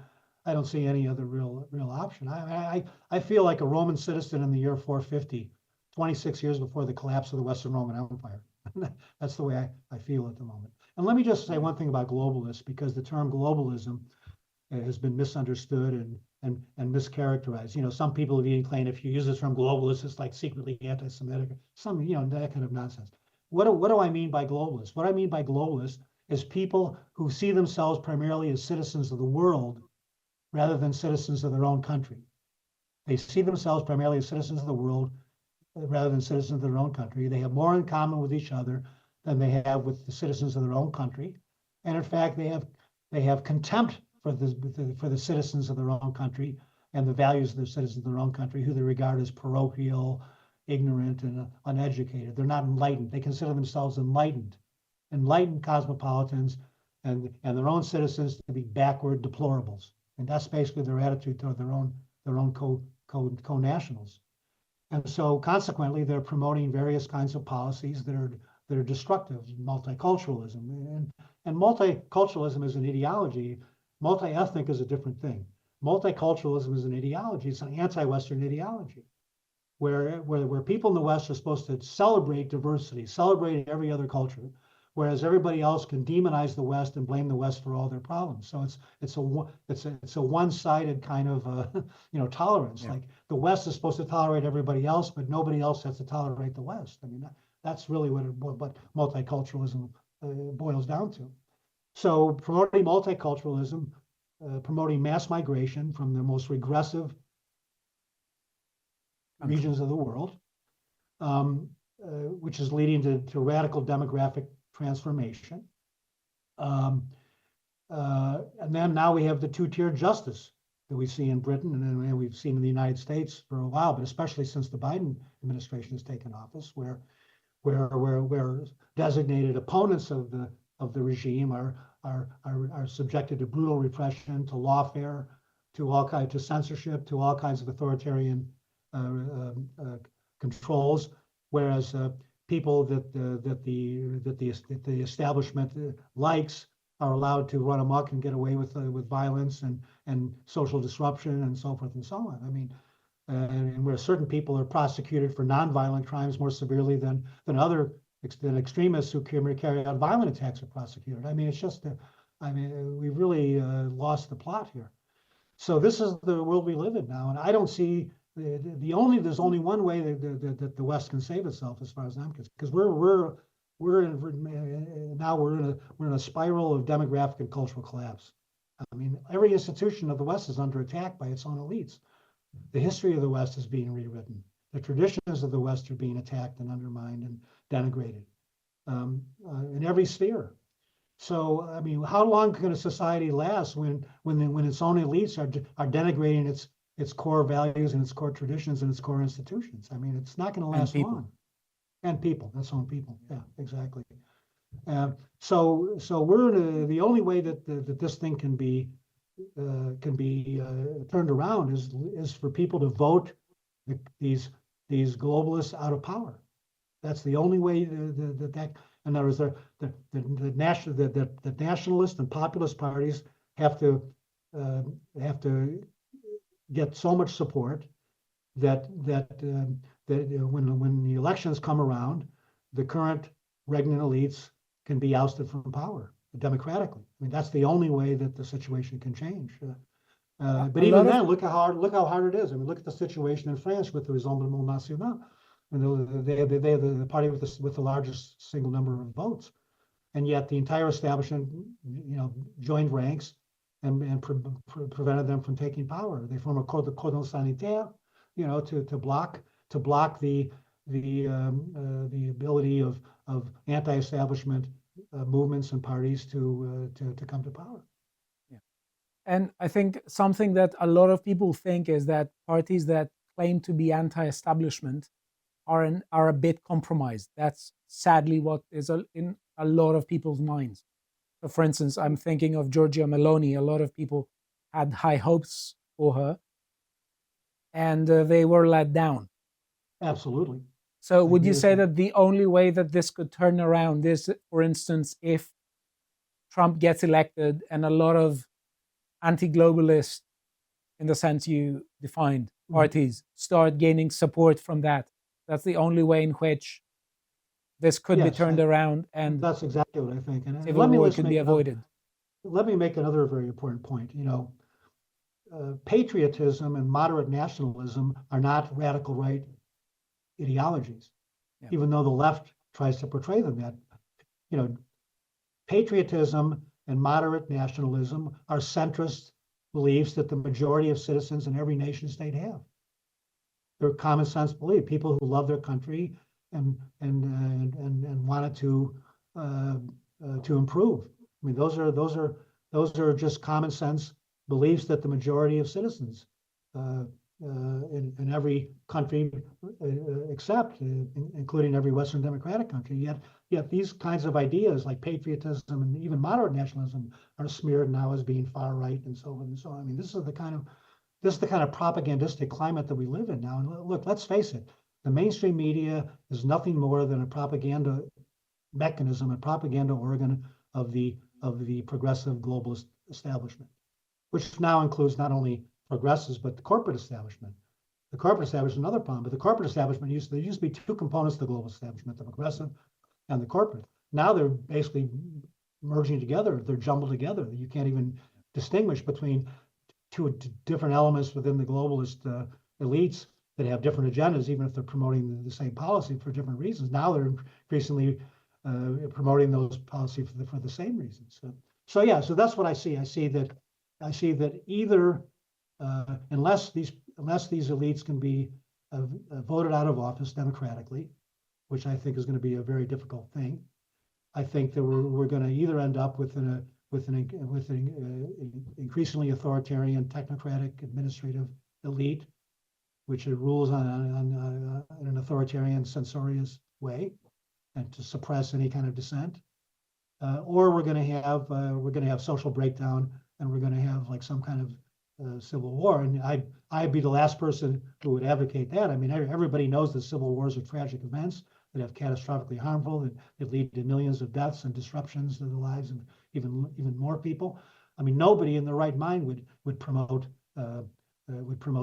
any other real option. I feel like a Roman citizen in the year 450, 26 years before the collapse of the Western Roman Empire. That's the way I feel at the moment. And let me just say one thing about globalists, because the term globalism has been misunderstood and mischaracterized. You know, some people have even claimed if you use the term globalist, it's like secretly anti-Semitic, some, you know, that kind of nonsense. What do I mean by globalist? What I mean by globalist is people who see themselves primarily as citizens of the world rather than citizens of their own country. They see themselves primarily as citizens of the world rather than citizens of their own country. They have more in common with each other than they have with the citizens of their own country. And in fact, they have contempt for the citizens of their own country and the values of the citizens of their own country, who they regard as parochial, ignorant, and uneducated. They're not enlightened. They consider themselves enlightened cosmopolitans, and their own citizens to be backward deplorables. And that's basically their attitude toward their own co-nationals. And so consequently, they're promoting various kinds of policies that are destructive, multiculturalism. And multiculturalism is an ideology. Multi-ethnic is a different thing. Multiculturalism is an ideology. It's an anti-Western ideology, where people in the West are supposed to celebrate diversity, celebrate every other culture, whereas everybody else can demonize the West and blame the West for all their problems. So it's a one-sided kind of tolerance. Yeah. Like the West is supposed to tolerate everybody else, but nobody else has to tolerate the West. I mean, that's really what multiculturalism boils down to. So promoting multiculturalism, promoting mass migration from the most regressive regions of the world, which is leading to radical demographic transformation. And then now we have the two-tiered justice that we see in Britain and we've seen in the United States for a while, but especially since the Biden administration has taken office, where designated opponents of the regime are subjected to brutal repression, to lawfare, to censorship, to all kinds of authoritarian controls, whereas people that the establishment likes are allowed to run amok and get away with violence and social disruption and so forth and so on. I mean, and where certain people are prosecuted for nonviolent crimes more severely than extremists who carry out violent attacks are prosecuted. I mean, it's just, we really lost the plot here. So this is the world we live in now, and I don't see there's only one way that the West can save itself, as far as I'm concerned, because we're in a spiral of demographic and cultural collapse. I mean, every institution of the West is under attack by its own elites. The history of the West is being rewritten. The traditions of the West are being attacked and undermined and denigrated in every sphere. So, I mean, how long can a society last when its own elites are denigrating its core values and its core traditions and its core institutions? I mean, it's not going to last long. And people, its own people. Yeah, exactly. So we're the only way that this thing can be turned around is for people to vote these globalists out of power. That's the only way that in other words, the nationalist and populist parties have to get so much support that when the elections come around, the current regnant elites can be ousted from power. democratically. I mean, that's the only way that the situation can change. But A even lot of then, look how hard it is. I mean, look at the situation in France with the Rassemblement National. They have the party with the largest single number of votes, and yet the entire establishment, joined ranks and prevented them from taking power. They form a cordon sanitaire, to block the ability of anti-establishment movements and parties to come to power. yeah. And I think something that a lot of people think is that parties that claim to be anti-establishment are a bit compromised. That's sadly what is in a lot of people's minds. So, for instance, I'm thinking of Giorgia Meloni. A lot of people had high hopes for her, and they were let down. Absolutely. So, would you say that the only way that this could turn around is, for instance, if Trump gets elected and a lot of anti-globalist, in the sense you defined, parties start gaining support from that? That's the only way in which this could be turned around, and that's exactly what I think. And civil war could be avoided. Let me make another very important point. Patriotism and moderate nationalism are not radical right ideologies, even though the left tries to portray them that. Patriotism and moderate nationalism are centrist beliefs that the majority of citizens in every nation state have. They're common sense beliefs. People who love their country and wanted to improve. I mean, those are just common sense beliefs that the majority of citizens in every country accept, including every Western democratic country. Yet these kinds of ideas like patriotism and even moderate nationalism are smeared now as being far right and so on and so on. I mean, this is the kind of propagandistic climate that we live in now. And look, let's face it, the mainstream media is nothing more than a propaganda mechanism, a propaganda organ of the progressive globalist establishment, which now includes not only progressives but the corporate establishment. The corporate establishment is another problem, but the corporate establishment there used to be two components of the global establishment: the progressive and the corporate. Now they're basically merging together. They're jumbled together. You can't even distinguish between two different elements within the globalist elites that have different agendas, even if they're promoting the same policy for different reasons. Now they're increasingly promoting those policies for the same reasons. So that's what I see. I see that either unless these elites can be voted out of office democratically, which I think is going to be a very difficult thing, I think that we're going to either end up with an increasingly authoritarian, technocratic, administrative elite, which rules in an authoritarian, censorious way, and to suppress any kind of dissent, or we're going to have social breakdown, and we're going to have like some kind of civil war. And I'd be the last person who would advocate that. I mean, everybody knows that civil wars are tragic events that have catastrophically harmful, that lead to millions of deaths and disruptions to the lives of even more people. I mean, nobody in their right mind would promote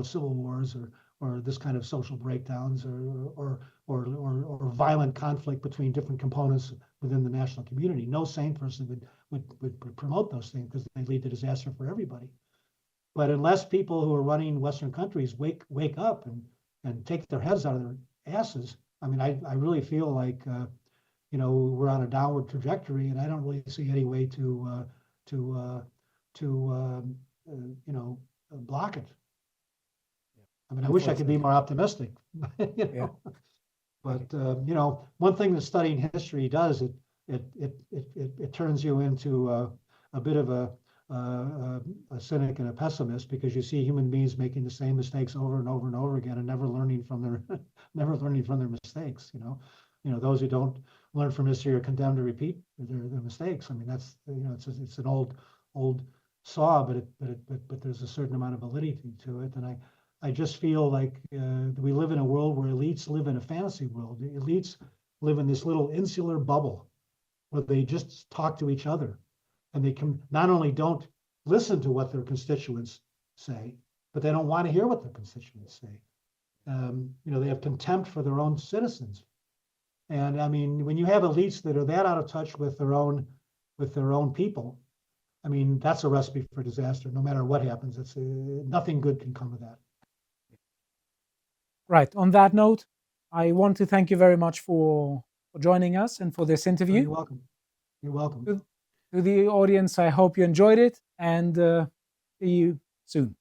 civil wars or this kind of social breakdowns or violent conflict between different components within the national community. No sane person would promote those things because they lead to disaster for everybody. But unless people who are running Western countries wake up and take their heads out of their asses, I mean, I really feel like we're on a downward trajectory, and I don't really see any way to block it. I mean, I wish I could be more optimistic, But one thing that studying history does, it turns you into a bit of a cynic and a pessimist, because you see human beings making the same mistakes over and over and over again and never learning from their mistakes. Those who don't learn from history are condemned to repeat their mistakes. I mean, that's it's an old saw, but there's a certain amount of validity to it. And I just feel like we live in a world where elites live in a fantasy world. The elites live in this little insular bubble where they just talk to each other, and they can not only don't listen to what their constituents say, but they don't want to hear what their constituents say. They have contempt for their own citizens. And I mean, when you have elites that are that out of touch with their own with their own people, I mean, that's a recipe for disaster. No matter what happens, it's nothing good can come of that. Right. On that note, I want to thank you very much for joining us and for this interview. You're welcome. You're welcome. To the audience, I hope you enjoyed it, and see you soon.